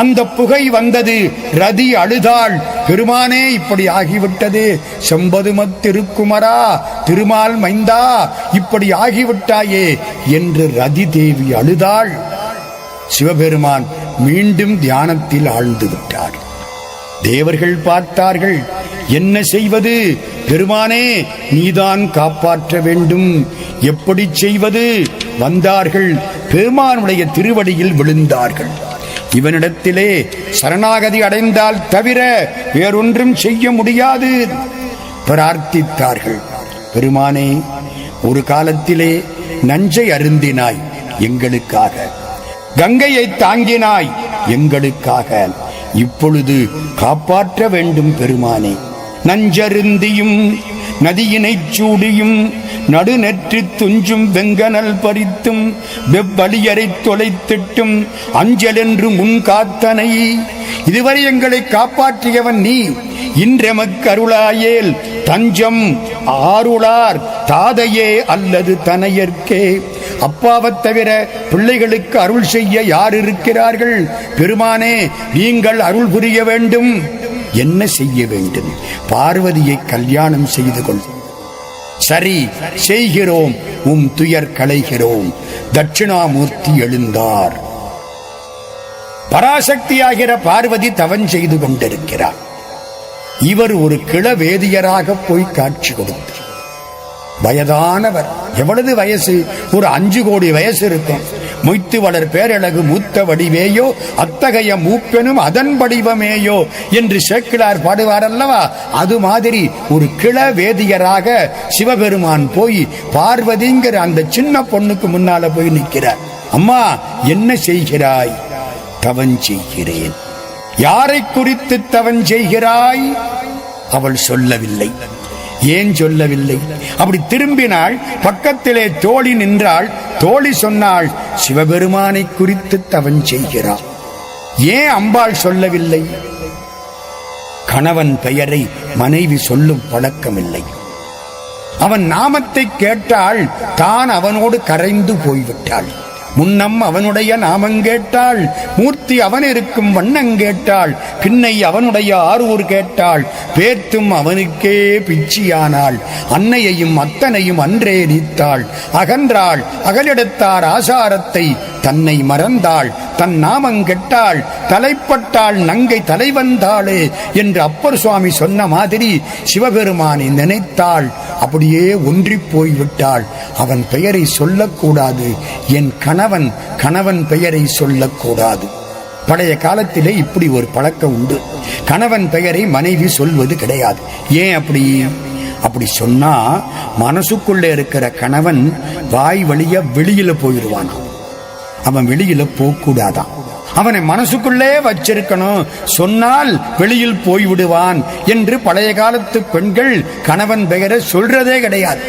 அந்த புகை வந்தது. ரதி அழுதாள், பெருமானே இப்படி ஆகிவிட்டது, செம்பதுமத் திருக்குமரா, திருமால் மைந்தா, இப்படி ஆகிவிட்டாயே என்று ரதி தேவி அழுதாள். சிவபெருமான் மீண்டும் தியானத்தில் ஆழ்ந்து விட்டார். தேவர்கள் பார்த்தார்கள், என்ன செய்வது? பெருமானே, நீதான் காப்பாற்ற வேண்டும், எப்படி செய்வது? வந்தார்கள், பெருமானுடைய திருவடியில் விழுந்தார்கள். இவனிடத்திலே சரணாகதி அடைந்தால் தவிர வேறொன்றும் செய்ய முடியாது. பிரார்த்தித்தார்கள், பெருமானே, ஒரு காலத்திலே நஞ்சை அருந்தினாய் எங்களுக்காக, கங்கையை தாங்கினாய் எங்களுக்காக, இப்பொழுது காப்பாற்ற வேண்டும் பெருமானே. நஞ்சருந்தியும் நதியினைச் சூடியும் நடுநெற்றி துஞ்சும் வெங்கனல் பறித்தும் வெவ்வலியரை தொலைத்திட்டும் அஞ்சலென்று முன் காத்தனை. இதுவரை எங்களை காப்பாற்றியவன் நீ, இன்றெமக்கு அருளாயேல் தஞ்சம் ஆருளார் தாதையே அல்லது தனையர்க்கே. அப்பாவைத் தவிர பிள்ளைகளுக்கு அருள் செய்ய யார் இருக்கிறார்கள்? பெருமானே, நீங்கள் அருள் புரிய வேண்டும். என்ன செய்ய வேண்டும்? பார்வதியை கல்யாணம் செய்து கொள். சரி, செய்கிறோம், உம் துயர் களைகிறோம். தட்சிணாமூர்த்தி எழுந்தார். பராசக்தியாகிற பார்வதி தவம் செய்து கொண்டிருக்கிறார். இவர் ஒரு கிளவேதியராக போய் காட்சி கொடுத்தார். வயதானவர். எவ்வளவு வயசு? ஒரு 5 கோடி வயசு இருக்கும். மொய்த்து வளர் பேரழகு மூத்த வடிவேயோ, அத்தகைய மூப்பெனும் அதன் வடிவமேயோ என்று சேக்கிழார் பாடுவார் அல்லவா? அது மாதிரி ஒரு கிளவேதியராக சிவபெருமான் போய் பார்வதிங்கிற அந்த சின்ன பொண்ணுக்கு முன்னால போய் நிற்கிறார். அம்மா, என்ன செய்கிறாய்? தவம் செய்கிறேன். யாரை குறித்து தவம் செய்கிறாய்? அவள் சொல்லவில்லை. ஏன் சொல்லவில்லை? அப்படி திரும்பினாள். பக்கத்திலே தோழி நின்றாள். தோழி சொன்னாள், சிவபெருமானை குறித்து தவம் செய்கிறாள். ஏன் அம்பாள் சொல்லவில்லை? கணவன் பெயரை மனைவி சொல்லும் பழக்கமில்லை. அவன் நாமத்தை கேட்டாள், தான் அவனோடு கரைந்து போய்விட்டாள். முன்னம் அவனுடைய நாமங்கேட்டாள், மூர்த்தி அவன் இருக்கும் வண்ணங்கேட்டாள், பின்னை அவனுடைய ஆரூர் கேட்டாள், பேர்த்தும் அவனுக்கே பிச்சியானாள். அன்னையையும் அத்தனையும் அன்றே நீத்தாள், அகன்றாள் அகலிடத்தார் ஆசாரத்தை தன்னை மறந்தாள், தன் நாமங்கெட்டாள், தலைப்பட்டாள் நங்கை தலைவந்தாளே என்று அப்பர் சுவாமி சொன்ன மாதிரி சிவபெருமானை நினைத்தாள். அப்படியே ஒன்றி போய்விட்டாள். அவன் பெயரை சொல்லக்கூடாது, என் கணவன் பெயரை சொல்லக்கூடாது. பழைய காலத்திலே இப்படி ஒரு பழக்கம் உண்டு. கணவன் பெயரை மனைவி சொல்வது கிடையாது. ஏன் அப்படி சொன்னா மனசுக்குள்ளே இருக்கிற கணவன் வாய் வழிய வெளியில போயிடுவான். அவன் வெளியில போகக்கூடாதான். அவனை மனசுக்குள்ளே வச்சிருக்கணும். சொன்னால் வெளியில் போய்விடுவான் என்று பழைய காலத்து பெண்கள் கணவன் பெயரை சொல்றதே கிடையாது.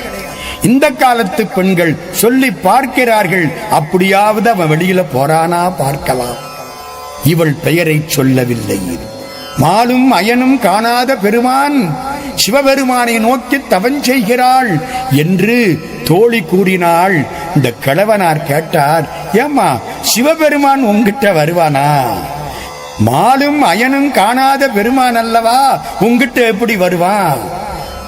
இந்த காலத்து பெண்கள் சொல்லி பார்க்கிறார்கள். அப்படியாவது அவன் வெளியில போறானா பார்க்கலாம். இவள் பெயரை சொல்லவில்லை. மாலும் அயனும் காணாத பெருமான் சிவபெருமானை நோக்கி தவம் செய்கிறாள் என்று தோழி கூறினாள். இந்த கிழவனார் கேட்டார், ஏம்மா சிவபெருமான் உங்கிட்ட வருவானா? மாலும் அயனும் காணாத பெருமான் அல்லவா, உங்கிட்ட எப்படி வருவான்?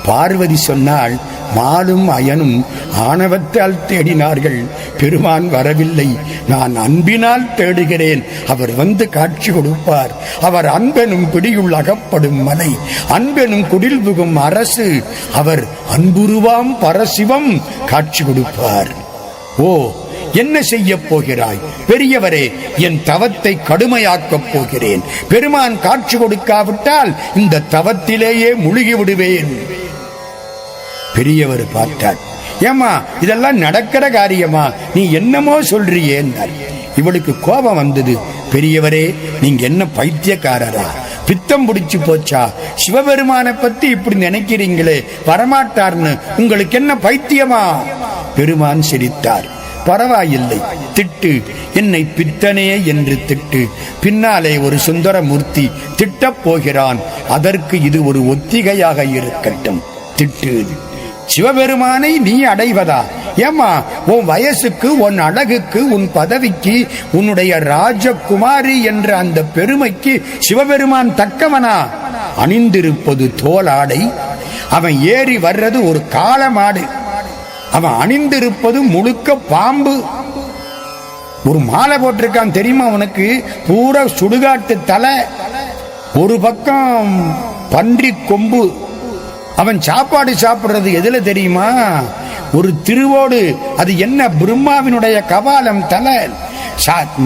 பார்வதி சொன்னாள், மாலும் அயனும் ஆணவத்தால் தேடினார்கள், பெருமான் வரவில்லை. நான் அன்பினால் தேடுகிறேன், அவர் வந்து காட்சி கொடுப்பார். அவர் அன்பெனும் பிடியுள் அகப்படும் மலை, அன்பெனும் குடில் புகும் அரசு, அவர் அன்புருவாம் பரசிவம் காட்சி கொடுப்பார். ஓ, என்ன செய்ய போகிறாய்? பெரியவரே, என் தவத்தை கடுமையாக்கப் போகிறேன். பெருமான் காட்சி கொடுக்காவிட்டால் இந்த தவத்திலேயே முழுகி விடுவேன். பெரியவர் பார்த்தார், ஏமா இதெல்லாம் நடக்கிற காரியமா? நீ என்னமோ சொல்றியேன்னார். இவளுக்கு கோபம் வந்தது. பெரியவரே, நீங்க என்ன பைத்தியக்காரரா? பித்தம் பிடிச்சு போச்சா? சிவபெருமானை பத்தி இப்படி நினைக்கிறீங்களே, வரமாட்டார்னு உங்களுக்கு என்ன பைத்தியமா? பெருமான் சிரித்தார். பரவாயில்லை, திட்டு, என்னை பித்தனே என்று திட்டு. பின்னாலே ஒரு சுந்தரமூர்த்தி திட்டப் போகிறான், அதற்கு இது ஒரு ஒத்திகையாக இருக்கட்டும், திட்டு. சிவபெருமானை நீ அடைவதா? ஏமா, உன் வயசுக்கு, உன் அழகுக்கு, உன் பதவிக்கு, உன்னுடைய ராஜகுமாரி என்ற அந்த பெருமைக்கு சிவபெருமான் தக்கவனா? அணிந்திருப்பது தோலாடை, அவன் ஏறி வர்றது ஒரு காளமாடு, அவன் அணிந்திருப்பது முழுக்க பாம்பு. ஒரு மாலை போட்டிருக்கான் தெரியுமா உனக்கு? பூரா சுடுகாட்டு தலை, ஒரு பக்கம் பன்றி கொம்பு. அவன் சாப்பாடு சாப்பிடுறது எதுல தெரியுமா? ஒரு திருவோடு. அது என்ன? பிரம்மாவினுடைய கபாலம் தலை.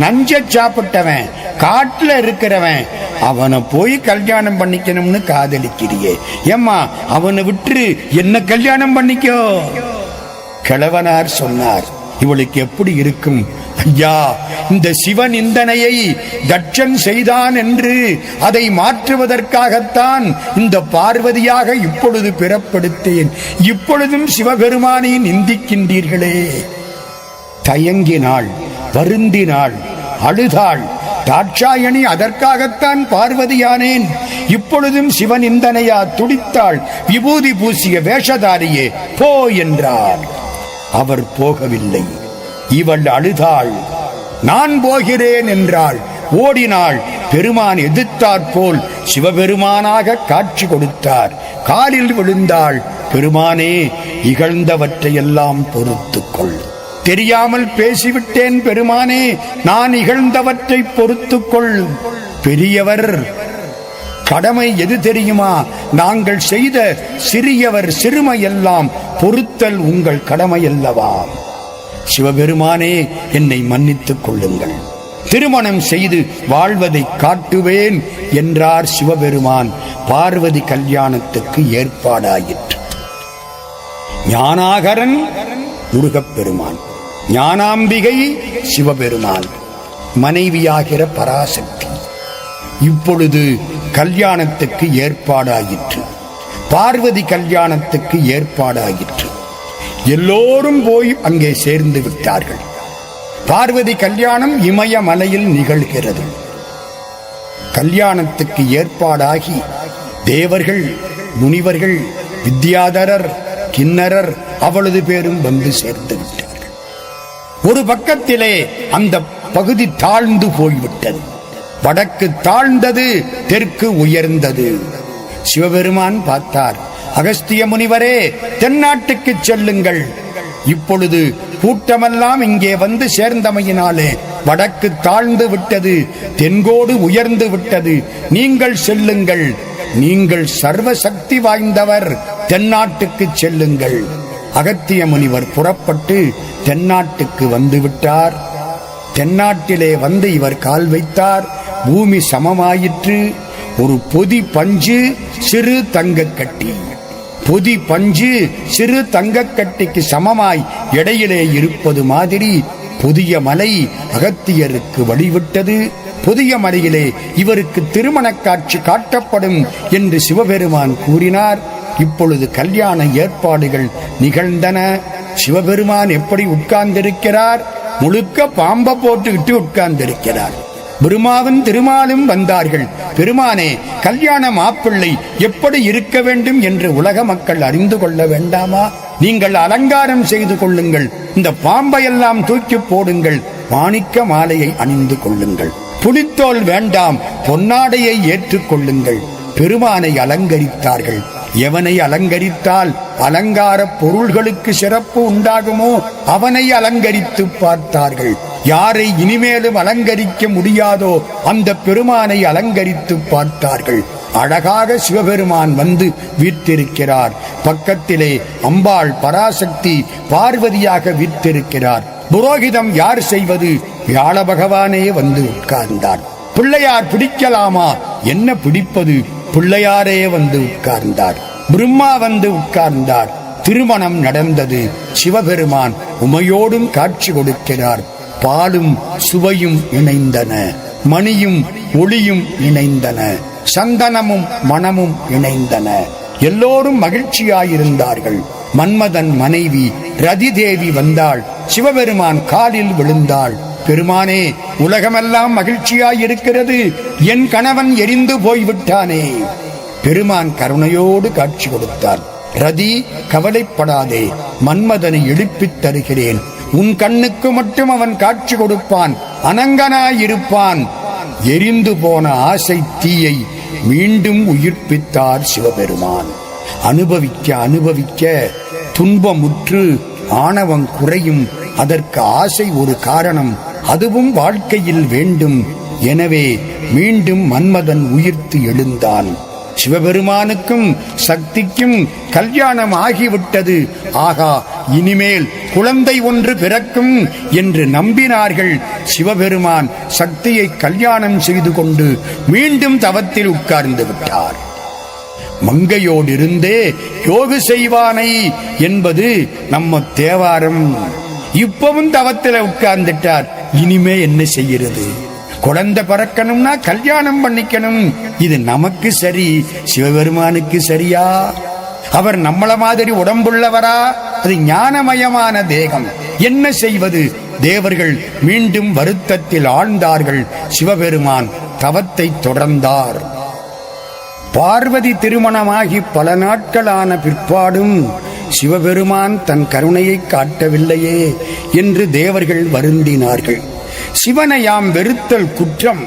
நஞ்ச சாப்பிட்டவன், காட்டுல இருக்கிறவன், அவனை போய் கல்யாணம் பண்ணிக்கணும்னு காதலிக்கிறியே ஏம்மா? அவனை விட்டு என்ன கல்யாணம் பண்ணிக்கோ. கிழவனார் சொன்னார், இவளுக்கு எப்படி இருக்கும்? ஐயா, இந்த சிவநிந்தனையை தட்சன் செய்தான் என்று அதை மாற்றுவதற்காகத்தான் இந்த பார்வதியாக இப்பொழுது பிறப்படுத்தேன். இப்பொழுதும் சிவபெருமானை நிந்திக்கின்றீர்களே. தயங்கினாள், வருந்தினாள், அழுதாள். தாட்சாயணி, அதற்காகத்தான் பார்வதியானேன். இப்பொழுதும் சிவநிந்தனையா? துடித்தாள். விபூதி பூசிய வேஷதாரியே, போ என்றார். அவர் போகவில்லை. இவள் அழுதாள். நான் போகிறேன் என்றாள். ஓடினாள். பெருமான் எதிர்த்தாற்போல் சிவபெருமானாக காட்சி கொடுத்தார். காலில் விழுந்தாள். பெருமானே, இகழ்ந்தவற்றையெல்லாம் பொறுத்துக்கொள். தெரியாமல் பேசிவிட்டேன் பெருமானே, நான் இகழ்ந்தவற்றை பொறுத்துக்கொள். பெரியவர் கடமை எது தெரியுமா? நாங்கள் செய்த சிறியவர் சிறுமையெல்லாம் பொறுத்தல் உங்கள் கடமை அல்லவா? சிவபெருமானே, என்னை மன்னித்துக் கொள்ளுங்கள். திருமணம் செய்து வாழ்வதை காட்டுவேன் என்றார் சிவபெருமான். பார்வதி கல்யாணத்துக்கு ஏற்பாடாயிற்று. ஞானாகரன் முருகப்பெருமான், ஞானாம்பிகை சிவபெருமான், மனைவியாகிற பராசக்தி. இப்பொழுது கல்யாணத்துக்கு ஏற்பாடாயிற்று. பார்வதி கல்யாணத்துக்கு ஏற்பாடாயிற்று. எல்லோரும் போய் அங்கே சேர்ந்து விட்டார்கள். பார்வதி கல்யாணம் இமயமலையில் நிகழ்கிறது. கல்யாணத்துக்கு ஏற்பாடாகி தேவர்கள், முனிவர்கள், வித்யாதரர், கிண்ணரர் அவ்வளவு பேரும் வந்து சேர்ந்து விட்டார்கள். ஒரு பக்கத்திலே அந்த பகுதி தாழ்ந்து போய்விட்டது. வடக்கு தாழ்ந்தது, தெற்கு உயர்ந்தது. சிவபெருமான் பார்த்தார். அகஸ்திய முனிவரே, தென்னாட்டுக்கு செல்லுங்கள். இப்பொழுது கூட்டமெல்லாம் இங்கே வந்து சேர்ந்தமையினாலே வடக்கு தாழ்ந்து விட்டது, தென்கோடு உயர்ந்து விட்டது. நீங்கள் செல்லுங்கள். நீங்கள் சர்வ சக்தி வாய்ந்தவர், தென்னாட்டுக்கு செல்லுங்கள். அகத்திய முனிவர் புறப்பட்டு தென்னாட்டுக்கு வந்து விட்டார். தென்னாட்டிலே வந்து இவர் கால் வைத்தார். பூமி சமமாயிற்று. ஒரு பொதி பஞ்சு, சிறு தங்கக்கட்டி. பொதி பஞ்சு சிறு தங்கக்கட்டிக்கு சமமாய் இடையிலே இருப்பது மாதிரி புதிய மலை அகத்தியருக்கு வழிவிட்டது. புதிய மலையிலே இவருக்கு திருமண காட்சி காட்டப்படும் என்று சிவபெருமான் கூறினார். இப்பொழுது கல்யாண ஏற்பாடுகள் நிகழ்ந்தன. சிவபெருமான் எப்படி உட்கார்ந்திருக்கிறார்? முழுக்க பாம்பை போட்டுக்கிட்டு உட்கார்ந்திருக்கிறார். பிரம்மாவும் திருமாலும் வந்தார்கள். பெருமானே, கல்யாண மாப்பிள்ளை எப்படி இருக்க வேண்டும் என்று உலக மக்கள் அறிந்து கொள்ள வேண்டாமா? நீங்கள் அலங்காரம் செய்து கொள்ளுங்கள். இந்த பாம்பையெல்லாம் தூக்கி போடுங்கள். மாணிக்க மாலையை அணிந்து கொள்ளுங்கள். புலித்தோல் வேண்டாம், பொன்னாடையை ஏற்றுக்கொள்ளுங்கள். பெருமானை அலங்கரித்தார்கள். எவனை அலங்கரித்தால் அலங்கார பொருள்களுக்கு சிறப்பு உண்டாகுமோ அவனை அலங்கரித்து பார்த்தார்கள். யாரை இனிமேலும் அலங்கரிக்க முடியாதோ அந்த பெருமானை அலங்கரித்து பார்த்தார்கள். அழகாக சிவபெருமான் வந்து வீற்றிருக்கிறார். பக்கத்திலே அம்பாள் பராசக்தி பார்வதியாக வீற்றிருக்கிறார். புரோகிதம் யார் செய்வது? வியாழ பகவானே வந்து உட்கார்ந்தார். பிள்ளையார் பிடிக்கலாமா? என்ன பிடிப்பது? பிள்ளையாரே வந்து உட்கார்ந்தார். பிரம்மா வந்து உட்கார்ந்தார். திருமணம் நடந்தது. சிவபெருமான் உமையோடும் காட்சி கொடுக்கிறார். பாலும் சுவையும் இணைந்தன, மணியும் ஒளியும் இணைந்தன, சந்தனமும் மணமும் இணைந்தன. எல்லோரும் மகிழ்ச்சியாயிருந்தார்கள். மன்மதன் மனைவி ரதி தேவி வந்தாள். சிவபெருமான் காலில் விழுந்தாள். பெருமானே, உலகமெல்லாம் மகிழ்ச்சியாயிருக்கிறது, என் கணவன் எரிந்து போய்விட்டானே. பெருமான் கருணையோடு காட்சி கொடுத்தார். ரதி, கவலைப்படாதே, மன்மதனை எழுப்பித் தருகிறேன். உன் கண்ணுக்கு மட்டும் அவன் காட்சி கொடுப்பான், அனங்கனாயிருப்பான். எரிந்து போன ஆசை தீயை மீண்டும் உயிர்ப்பித்தார் சிவபெருமான். அனுபவிக்க அனுபவிக்க துன்பமுற்று ஆணவம் குறையும். அதற்கு ஆசை ஒரு காரணம், அதுவும் வாழ்க்கையில் வேண்டும். எனவே மீண்டும் மன்மதன் உயிர்த்து எழுந்தான். சிவபெருமானுக்கும் சக்திக்கும் கல்யாணம் ஆகிவிட்டது. ஆகா, இனிமேல் குழந்தை ஒன்று பிறக்கும் என்று நம்பினார்கள். சிவபெருமான் சக்தியை கல்யாணம் செய்து கொண்டு மீண்டும் தவத்தில் உட்கார்ந்து விட்டார். மங்கையோடு இருந்தே யோகு செய்வானை என்பது நம்ம தேவாரம். இப்பவும் தவத்தில் உட்கார்ந்துட்டார். இனிமே என்ன செய்கிறது? குழந்தை பிறக்கணும்னா கல்யாணம் பண்ணிக்கணும். இது நமக்கு சரி, சிவபெருமானுக்கு சரியா? அவர் நம்மள மாதிரி உடம்புள்ளவரா? அது ஞானமயமான தேகம். என்ன செய்வது? தேவர்கள் மீண்டும் வருத்தத்தில் ஆழ்ந்தார்கள். சிவபெருமான் தவத்தை தொடர்ந்தார். பார்வதி திருமணமாகி பல நாட்களான பிற்பாடும் சிவபெருமான் தன் கருணையை காட்டவில்லையே என்று தேவர்கள் வருந்தினார்கள். சிவனை யாம் வெறுத்தல் குற்றம்,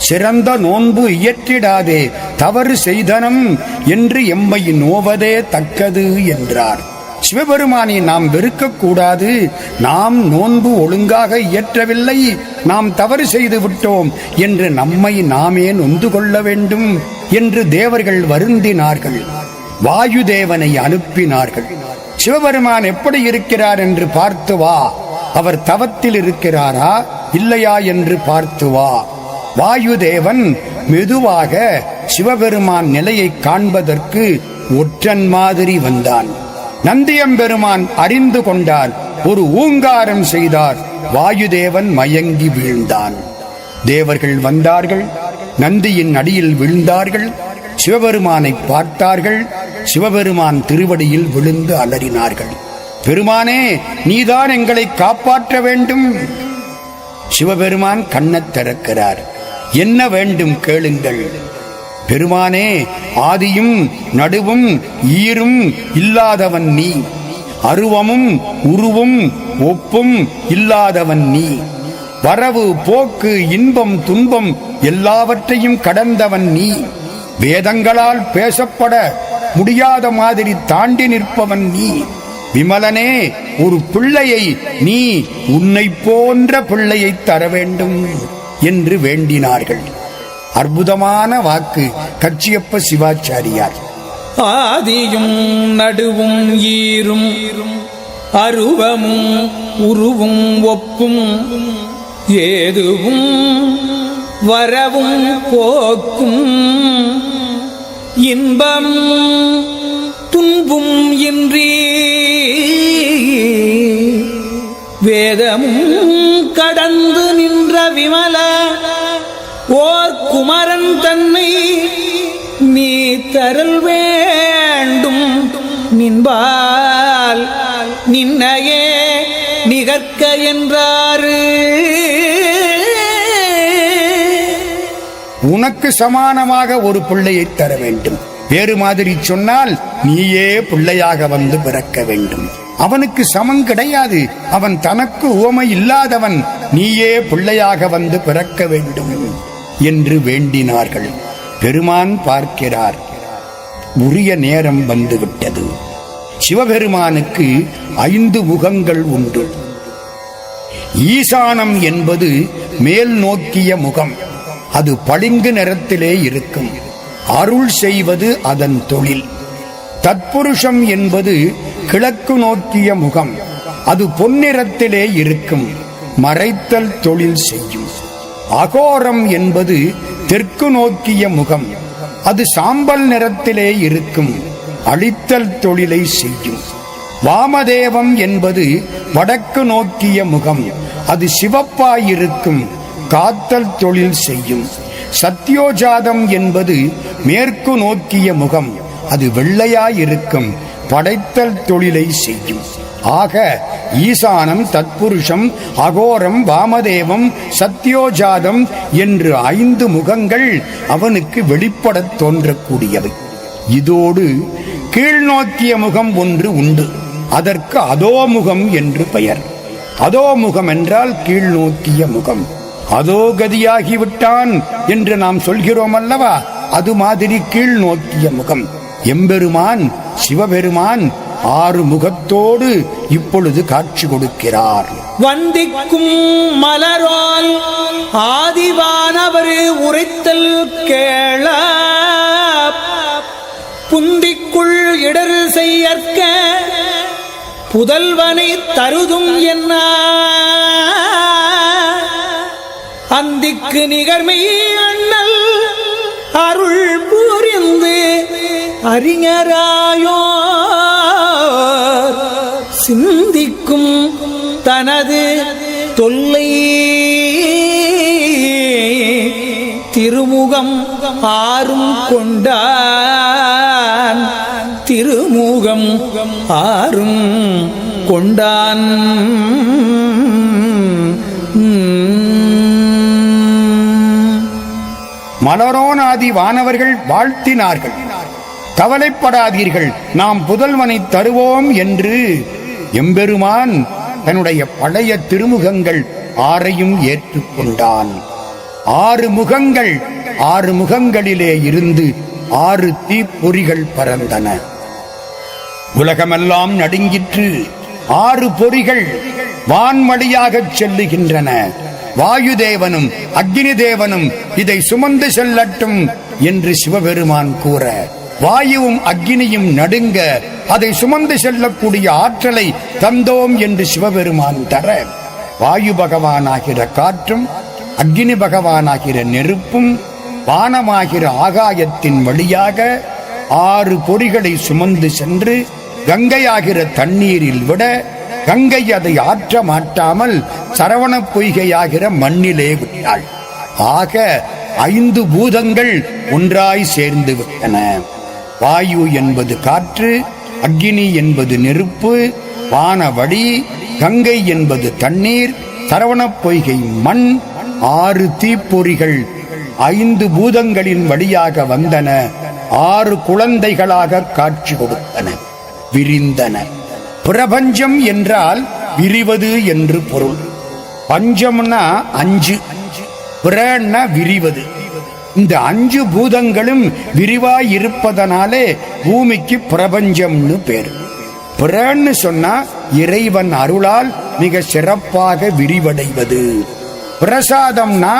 சிறந்த நோன்பு இயற்றிடாதே தவறு செய்தனம் என்று எம்மை நோவதே தக்கது என்றார். சிவபெருமானை நாம் வெறுக்கக்கூடாது. நாம் நோன்பு ஒழுங்காக இயற்றவில்லை, நாம் தவறு செய்து விட்டோம் என்று நம்மை நாமே நொந்து கொள்ள வேண்டும் என்று தேவர்கள் வருந்தினார்கள். வாயுதேவனை அனுப்பினார்கள். சிவபெருமான் எப்படி இருக்கிறார் என்று பார்த்து வா, அவர் தவத்தில் இருக்கிறாரா இல்லையா என்று பார்த்து வா. வாயுதேவன் மெதுவாக சிவபெருமான் நிலையை காண்பதற்கு ஒற்றன் மாதிரி வந்தான். நந்தியம்பெருமான் அறிந்து கொண்டார். ஒரு ஊங்காரம் செய்தார். வாயுதேவன் மயங்கி வீழ்ந்தான். தேவர்கள் வந்தார்கள். நந்தியின் அடியில் விழுந்தார்கள். சிவபெருமானை பார்த்தார்கள். சிவபெருமான் திருவடியில் விழுந்து அலறினார்கள். பெருமானே, நீதான் எங்களை காப்பாற்ற வேண்டும். சிவபெருமான் கண்ணத் திறக்கிறார். என்ன வேண்டும் கேளுங்கள். பெருமானே, ஆதியும் நடுவும் ஈரும் இல்லாதவன் நீ, அருவமும் உருவும் ஒப்பும் இல்லாதவன் நீ, வரவு போக்கு இன்பம் துன்பம் எல்லாவற்றையும் கடந்தவன் நீ, வேதங்களால் பேசப்பட முடியாத மாதிரி தாண்டி நிற்பவன் நீ. விமலனே, ஒரு பிள்ளையை நீ உன்னை போன்ற பிள்ளையை தர வேண்டும் என்று வேண்டினார்கள். அற்புதமான வாக்கு கச்சியப்ப சிவாச்சாரியார். ஆதியும் நடுவும் ஈரும் அருவமும் உருவும் ஒப்பும் ஏதுவும் வரவும் போக்கும் இன்பம் துன்பும் இன்றி வேதமும் கடந்து நின்ற விமல ஓர் குமரன் தன்னை நீ தரல் வேண்டும். நின்பால் நின்னையே நிகர்க்க என்றாரு. உனக்கு சமானமாக ஒரு பிள்ளையை தர வேண்டும். வேறு மாதிரி சொன்னால் நீயே பிள்ளையாக வந்து பிறக்க வேண்டும். அவனுக்கு சமம் கிடையாது. அவன் தனக்கு உவமை இல்லாதவன். நீயே பிள்ளையாக வந்து பிறக்க வேண்டும் என்று வேண்டினார்கள். பெருமான் பார்க்கிறார். உரிய நேரம் வந்துவிட்டது. சிவபெருமானுக்கு 5 முகங்கள் உண்டு. ஈசானம் என்பது மேல் நோக்கிய முகம். அது பளிங்கு நிறத்திலே இருக்கும். அருள் செய்வது அதன் தொழில். தத்புருஷம் என்பது கிழக்கு நோக்கிய முகம். அது பொன்னிறத்திலே இருக்கும். மறைத்தல் தொழில் செய்யும். அகோரம் என்பது தெற்கு நோக்கிய முகம். அது சாம்பல் நிறத்திலே இருக்கும். அழித்தல் தொழிலை செய்யும். வாமதேவம் என்பது வடக்கு நோக்கிய முகம். அது சிவப்பாயிருக்கும். காத்தல் தொழில் செய்யும். சத்யோஜாதம் என்பது மேற்கு நோக்கிய முகம். அது வெள்ளையாயிருக்கும். படைத்தல் தொழிலை செய்யும். ஆக ஈசானம், தத்புருஷம், அகோரம், வாமதேவம், சத்யோஜாதம் என்று 5 முகங்கள் அவனுக்கு வெளிப்படத் தோன்றக்கூடியவை. இதோடு கீழ்நோக்கிய முகம் ஒன்று உண்டு. அதற்கு அதோமுகம் என்று பெயர். அதோமுகம் என்றால் கீழ்நோக்கிய முகம். அதோகதியாகிவிட்டான் என்று நாம் சொல்கிறோம் அல்லவா, அது மாதிரி கீழ்நோக்கிய முகம். எம்பெருமான் சிவபெருமான் 6 முகத்தோடு இப்பொழுது காட்சி கொடுக்கிறார். வந்திக்கும் மலரால் ஆதிவானவர் உரைத்தல் கேள, புந்திக்குள் இடர் செய்யற்க புதல்வனை தருதும் என்ன, அந்திக்கு நிகர்மை அண்ணல் அருள் புரிந்து அறிஞராயோ சிந்திக்கும் தனது தொல்லை திருமுகம் ஆறும் கொண்டான், திருமுகம் ஆறும் கொண்டான். மலரோனாதி வானவர்கள் வாழ்த்தினார்கள். கவலைப்படாதீர்கள், நாம் புதல்வனை தருவோம் என்று எம்பெருமான் தன்னுடைய பழைய திருமுகங்கள் 6ஐயும் ஏற்றுக்கொண்டான். 6 முகங்கள், 6 முகங்களிலே இருந்து 6 தீப்பொறிகள் பறந்தன. உலகமெல்லாம் நடுங்கிற்று. 6 பொறிகள் வான்வழியாகச் செல்லுகின்றன. வாயுதேவனும் அக்னி தேவனும் இதை சுமந்து செல்லட்டும் என்று சிவபெருமான் கூற, வாயுவும் அக்னியும் நடுங்க அதை சுமந்து செல்லக்கூடிய ஆற்றலை தந்தோம் என்று சிவபெருமான் தர, வாயு பகவானாகிற காற்றும், அக்னி பகவானாகிற நெருப்பும், வானமாகிற ஆகாயத்தின் வழியாக 6 பொறிகளை சுமந்து சென்று கங்கையாகிற தண்ணீரில் விட, கங்கை அதை ஆற்ற மாட்டாமல் சரவண பொய்கையாகிற மண்ணிலே விட்டாள். ஆக 5 பூதங்கள் ஒன்றாய் சேர்ந்து விட்டன. வாயு என்பது காற்று, அக்னி என்பது நெருப்பு, வானவழி, கங்கை என்பது தண்ணீர், சரவண பொய்கை மண். 6 தீப்பொறிகள் 5 பூதங்களின் வழியாக வந்தன. 6 குழந்தைகளாக காட்சி கொடுத்தன, விரிந்தன. பிரபஞ்சம் என்றால் விரிவது என்று பொருள். பஞ்சம்னா 5, பிரன்னா விரிவது. இந்த 5 பூதங்களும் விரிவாய் இருப்பதனாலே பூமிக்கு பிரபஞ்சம்னு பேர். பிரன்னு சொன்னா இறைவன் அருளால் மிக சிறப்பாக விரிவடைவது. பிரசாதம்னா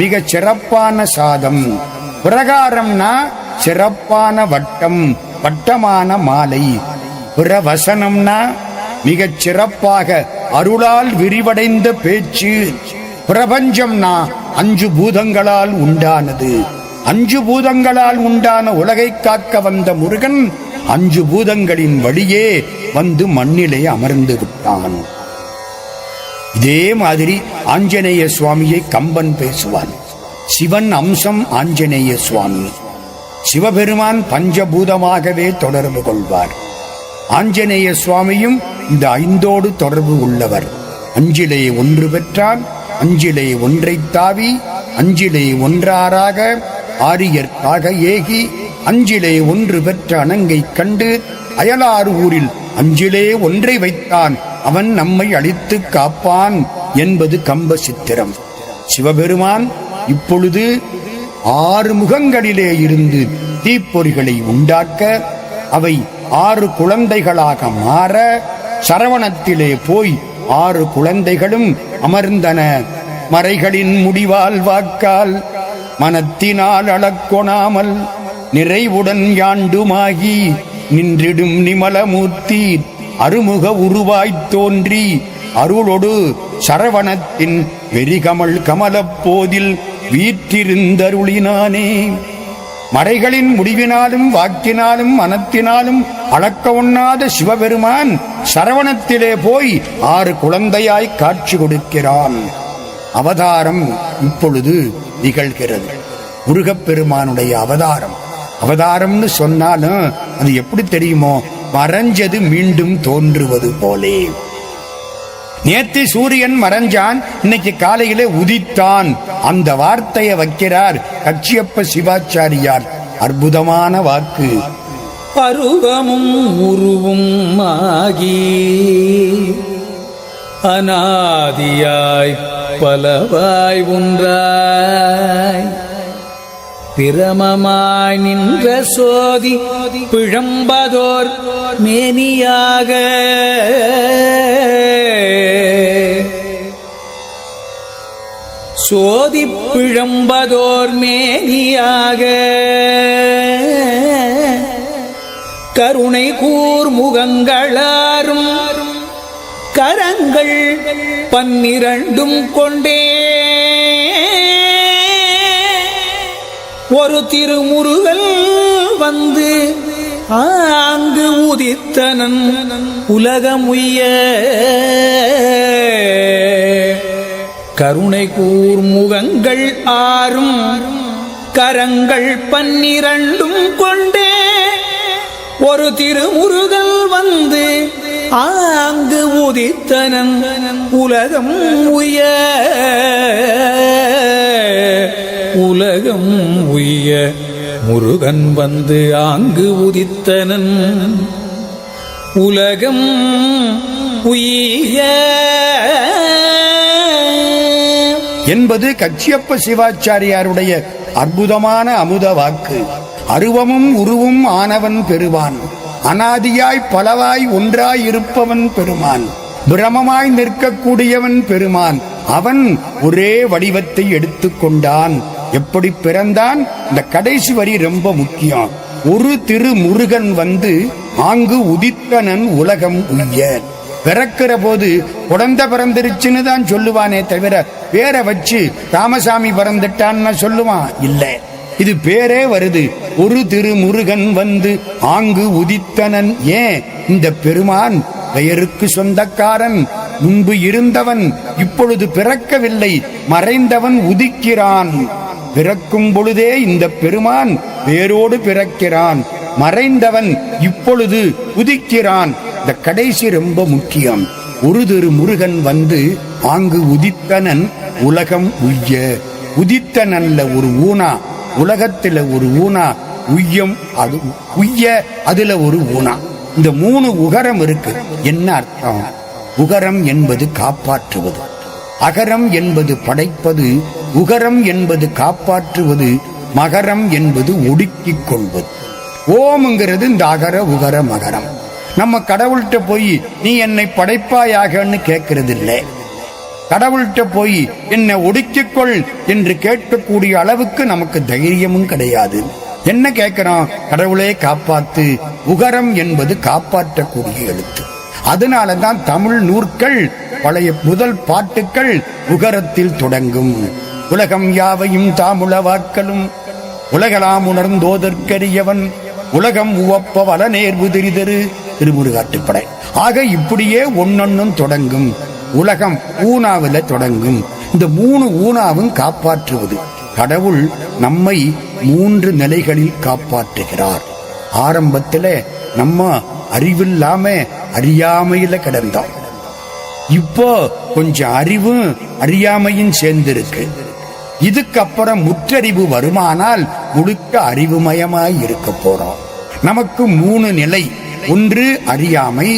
மிக சிறப்பான சாதம். பிரகாரம்னா சிறப்பான வட்டம், வட்டமான மாலை. பிரவசனம்னா மிகச் சிறப்பாக அருளால் விரிவடைந்த பேச்சு. பிரபஞ்சம்னா 5 பூதங்களால் உண்டானது. 5 பூதங்களால் உண்டான உலகை காக்க வந்த முருகன் 5 பூதங்களின் வழியே வந்து மண்ணிலே அமர்ந்து விட்டான். இதே மாதிரி ஆஞ்சநேய சுவாமியை கம்பன் பேசுவான். சிவன் அம்சம் ஆஞ்சநேய சுவாமி. சிவபெருமான் பஞ்சபூதமாகவே தொடர்பு கொள்வார். ஆஞ்சநேய சுவாமியும் இந்த 5ஓடு தொடர்பு உள்ளவர். 5லே 1 பெற்றான், 5லே 1 தாவி, 5லே 1 ஆரியற்காக ஏகி, 5லே 1 பெற்ற அணங்கை கண்டு அயலாறு ஊரில் 5லே 1 வைத்தான், அவன் நம்மை அழித்து காப்பான் என்பது கம்ப சித்திரம். சிவபெருமான் இப்பொழுது 6 முகங்களிலே இருந்து தீப்பொறிகளை உண்டாக்க, அவை 6 குழந்தைகளாக மாற, சரவணத்திலே போய் 6 குழந்தைகளும் அமர்ந்தன. மறைகளின் முடிவால் வாக்கால் மனத்தினால் அளக்கொணாமல் நிறைவுடன் யாண்டுமாகி நின்றிடும் நிமலமூர்த்தி அருமுக உருவாய்த் தோன்றி அருளொடு சரவணத்தின் வெறிகமல் கமலப்போதில் வீற்றிருந்தருளினானே. மறைகளின் முடிவினாலும் வாக்கினாலும் மனத்தினாலும் அளக்க ஒண்ணாத சிவபெருமான் சரவணத்திலே போய் 6 குழந்தையாய் காட்சி கொடுக்கிறான். அவதாரம் இப்பொழுது நிகழ்கிறது. முருகப்பெருமானுடைய அவதாரம். அவதாரம்னு சொன்னாலும் அது எப்படி தெரியுமோ, மறைஞ்சது மீண்டும் தோன்றுவது போலே. நேத்து சூரியன் மறைஞ்சான், இன்னைக்கு காலையிலே உதித்தான். அந்த வார்த்தையை வைக்கிறார் கச்சியப்ப சிவாச்சாரியார். அற்புதமான வாக்கு. பருவமும் உருவும் ஆகி அநாதியாய் பலவாய் ஒன்றாய் பிரமமாய் நின்ற சோதி பிழம்பதோர் மேனியாக சோதி பிழம்பதோர் மேனியாக கருணை கூர் முகங்களாரும் கரங்கள் 12 கொண்டே ஒரு திருமுருகல் வந்து ஆங்கு உதித்தனன் உலகமுய்ய கருணை கூர் முகங்கள் 6 கரங்கள் 12 கொண்டே ஒரு திருமுருகல் வந்து ஆங்கு உதித்தனன் உலகம் உய்ய உலகம் உய்ய முருகன் வந்து ஆங்கு உதித்தனன் உலகம் உய்ய என்பது கச்சியப்ப சிவாச்சாரியாருடைய அற்புதமான அமுத வாக்கு. அருவமும் உருவும் ஆனவன் பெறுவான், அனாதியாய் பலவாய் ஒன்றாய் இருப்பவன் பெருமான், பிரமமாய் நிற்கக்கூடியவன் பெருமான். அவன் ஒரே வடிவத்தை எடுத்துக்கொண்டான். எப்படி பிறந்தான்? இந்த கடைசி வரி ரொம்ப முக்கியம். ஒரு திருமுருகன் வந்து ஆங்கு உதித்தனன் உலகம் உய்ய. பிறக்கிற போது குழந்தை பிறந்திருச்சுன்னு தான் சொல்லுவானே தவிர பேர வச்சு ராமசாமி பிறந்துட்டான்னு சொல்லுவான் இல்லை. இது பேரே வருது. ஒரு திருமுருகன் வந்து ஆங்கு உதித்தனன். ஏன்? இந்த பெருமான் பெயருக்கு சொந்தக்காரன். முன்பு இருந்தவன் இப்பொழுது பிறக்கவில்லை, மறைந்தவன் உதிக்கிறான். பிறக்கும் பொழுதே இந்த பெருமான் பேரோடு பிறக்கிறான், மறைந்தவன் இப்பொழுது உதிக்கிறான். இந்த கடைசி ரொம்ப முக்கியம். ஒரு திருமுருகன் வந்து ஆங்கு உதித்தனன் உலகம் உய்ய. உதித்தனன்ல ஒரு ஊனா, உலகத்துல ஒரு ஊனா, உய்யம் அது உய்ய, அதுல ஒரு ஊனா. இந்த 3 உகரம் இருக்கு. என்ன அர்த்தம்? உகரம் என்பது காப்பாற்றுவது, அகரம் என்பது படைப்பது, உகரம் என்பது காப்பாற்றுவது, மகரம் என்பது ஒடுக்கிக் கொள்வது. ஓம்ங்கிறது இந்த அகர உகர மகரம். நம்ம கடவுள்கிட்ட போய் நீ என்னை படைப்பாயாகன்னு கேட்கறது இல்லை. கடவுள்கிட்ட போய் என்னை ஒடுக்கிக்கொள் என்று கேட்கக்கூடிய அளவுக்கு நமக்கு தைரியமும் கிடையாது. என்ன கேட்கிறோம்? கடவுளே காப்பாத்து. உகரம் என்பது காப்பாற்றக்கூடிய எழுத்து. அதனாலதான் தமிழ் நூற்கள், பழைய முதல் பாட்டுக்கள் உகரத்தில் தொடங்கும். உலகம் யாவையும் தாமுளவாக்கலும் உலகலாம் உணர்ந்தோதற்கரியவன் உலகம் உவப்ப வல நேர்வு திரிதரு திருமுருகாட்டுப்படை. ஆக இப்படியே ஒன்னொன்னும் தொடங்கும். உலகம் ஊனாவில தொடங்கும். இந்த 3 ஊனாவும் காப்பாற்றுவது. கடவுள் நம்மை 3 நிலைகளில் காப்பாற்றுகிறார். ஆரம்பத்தில் நம்ம அறிவில்லாம அறியாமையில கிடந்தோம். இப்போ கொஞ்சம் அறிவும் அறியாமையும் சேர்ந்திருக்கு. இதுக்கப்புறம் முற்றறிவு வருமானால் முழுக்க அறிவுமயமாய் இருக்க போறோம். நமக்கு 3 நிலை. 1 அறியாமை,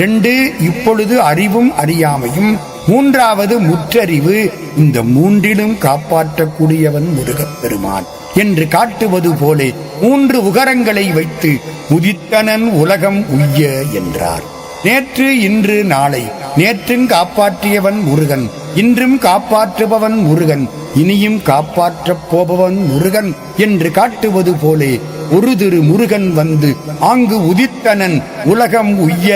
2 இப்பொழுது அறிவும் அறியாமையும், 3வது முற்றறிவு. இந்த 3லும் காப்பாற்றக்கூடியவன் முருகப்பெருமான் என்று காட்டுவது போலே 3 உகரங்களை வைத்து உதித்தனன் உலகம் உய்ய என்றார். நேற்று இன்று நாளை நேற்றும் காப்பாற்றியவன் முருகன், இன்றும் காப்பாற்றுபவன் முருகன், இனியும் காப்பாற்றப் போபவன் முருகன் என்று காட்டுவது போலே ஒரு திரு முருகன் வந்து ஆங்கு உதித்தனன் உலகம் உய்ய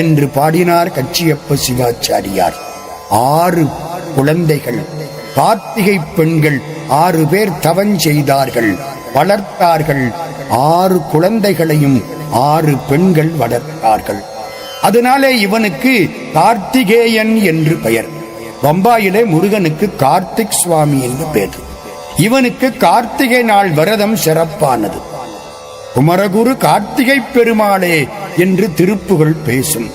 என்று பாடினார் கச்சியப்ப சிவாச்சாரியார். 6 குழந்தைகள், கார்த்திகை பெண்கள் 6 பேர் தவம் செய்தார்கள், வளர்த்தார்கள். 6 குழந்தைகளையும் 6 பெண்கள் வளர்த்தார்கள். அதனாலே இவனுக்கு கார்த்திகேயன் என்று பெயர். பம்பாயிலே முருகனுக்கு கார்த்திக் சுவாமி என்று பெயர். இவனுக்கு கார்த்திகை நாள் விரதம் சிறப்பானது. குமரகுரு கார்த்திகை பெருமாளே என்று திருப்புகழ் பேசும்.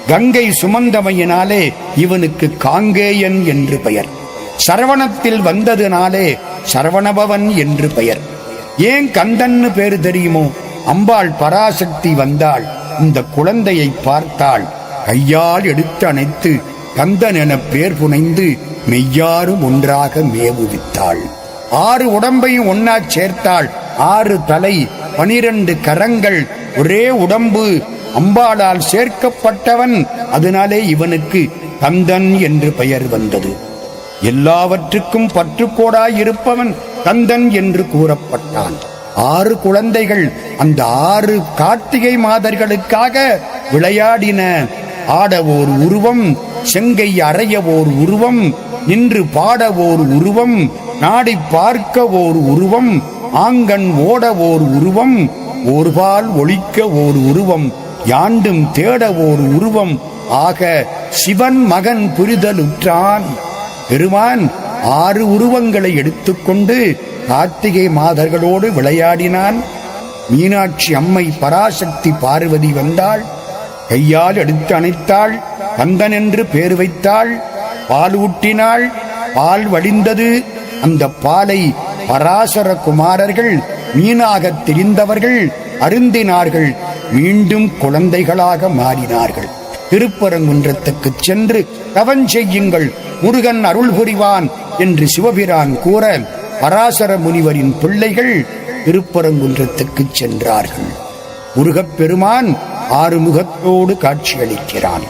கங்கை சுமந்தமையினாலே இவனுக்கு காங்கேயன் என்று பெயர். சரவணத்தில் வந்ததினாலே சரவணபவன் என்று பெயர். ஏன் கந்தன்னு பேரு தெரியுமோ? அம்பாள் பராசக்தி வந்தாள், இந்த குழந்தையை பார்த்தாள், கையால் எடுத்து அணைத்து கந்தன் என பேர் புனைந்து மெய்யாரும் ஒன்றாக மேவுவித்தாள். 6 உடம்பையும் ஒன்னா சேர்த்தாள். 6 தலை, 12 கரங்கள், ஒரே உடம்பு, அம்பாளால் சேர்க்கப்பட்டவன். அதனாலே இவனுக்கு கந்தன் என்று பெயர் வந்தது. எல்லாவற்றுக்கும் பற்றுக்கோடாய் இருப்பவன் கந்தன் என்று கூறப்பட்டான். 6 குழந்தைகள் அந்த 6 கார்த்திகை மாதர்களுக்காக விளையாடின. ஆட ஓர் உருவம், செங்கை அறைய ஓர் உருவம், நின்று பாட ஓர் உருவம், நாடி பார்க்க ஓர் உருவம், ஆங்கண் ஓட ஓர் உருவம், ஒருபால் ஒழிக்க ஓர் உருவம், யாண்டும் தேட ஓர் உருவம் ஆக சிவன் மகன் புரிதலுற்றான். பெருமான் 6 உருவங்களை எடுத்துக்கொண்டு கார்த்திகை மாதர்களோடு விளையாடினான். மீனாட்சி அம்மை பராசக்தி பார்வதி வந்தாள், கையால் எடுத்து அணைத்தாள், கந்தன் என்று பேர் வைத்தாள். பால் ஊட்டினாள், பால் வடிந்தது. அந்த பாலை பராசர குமாரர்கள் மீனாக தெரிந்தவர்கள் அருந்தினார்கள். மீண்டும் குழந்தைகளாக மாறினார்கள். திருப்பரங்குன்றத்துக்கு சென்று தவம் செய்யுங்கள், முருகன் அருள் புரிவான் என்று சிவபிரான் கூற பராசர முனிவரின் பிள்ளைகள் திருப்பரங்குன்றத்துக்கு சென்றார்கள். முருகப்பெருமான் 6 முகத்தோடு காட்சியளிக்கிறான்.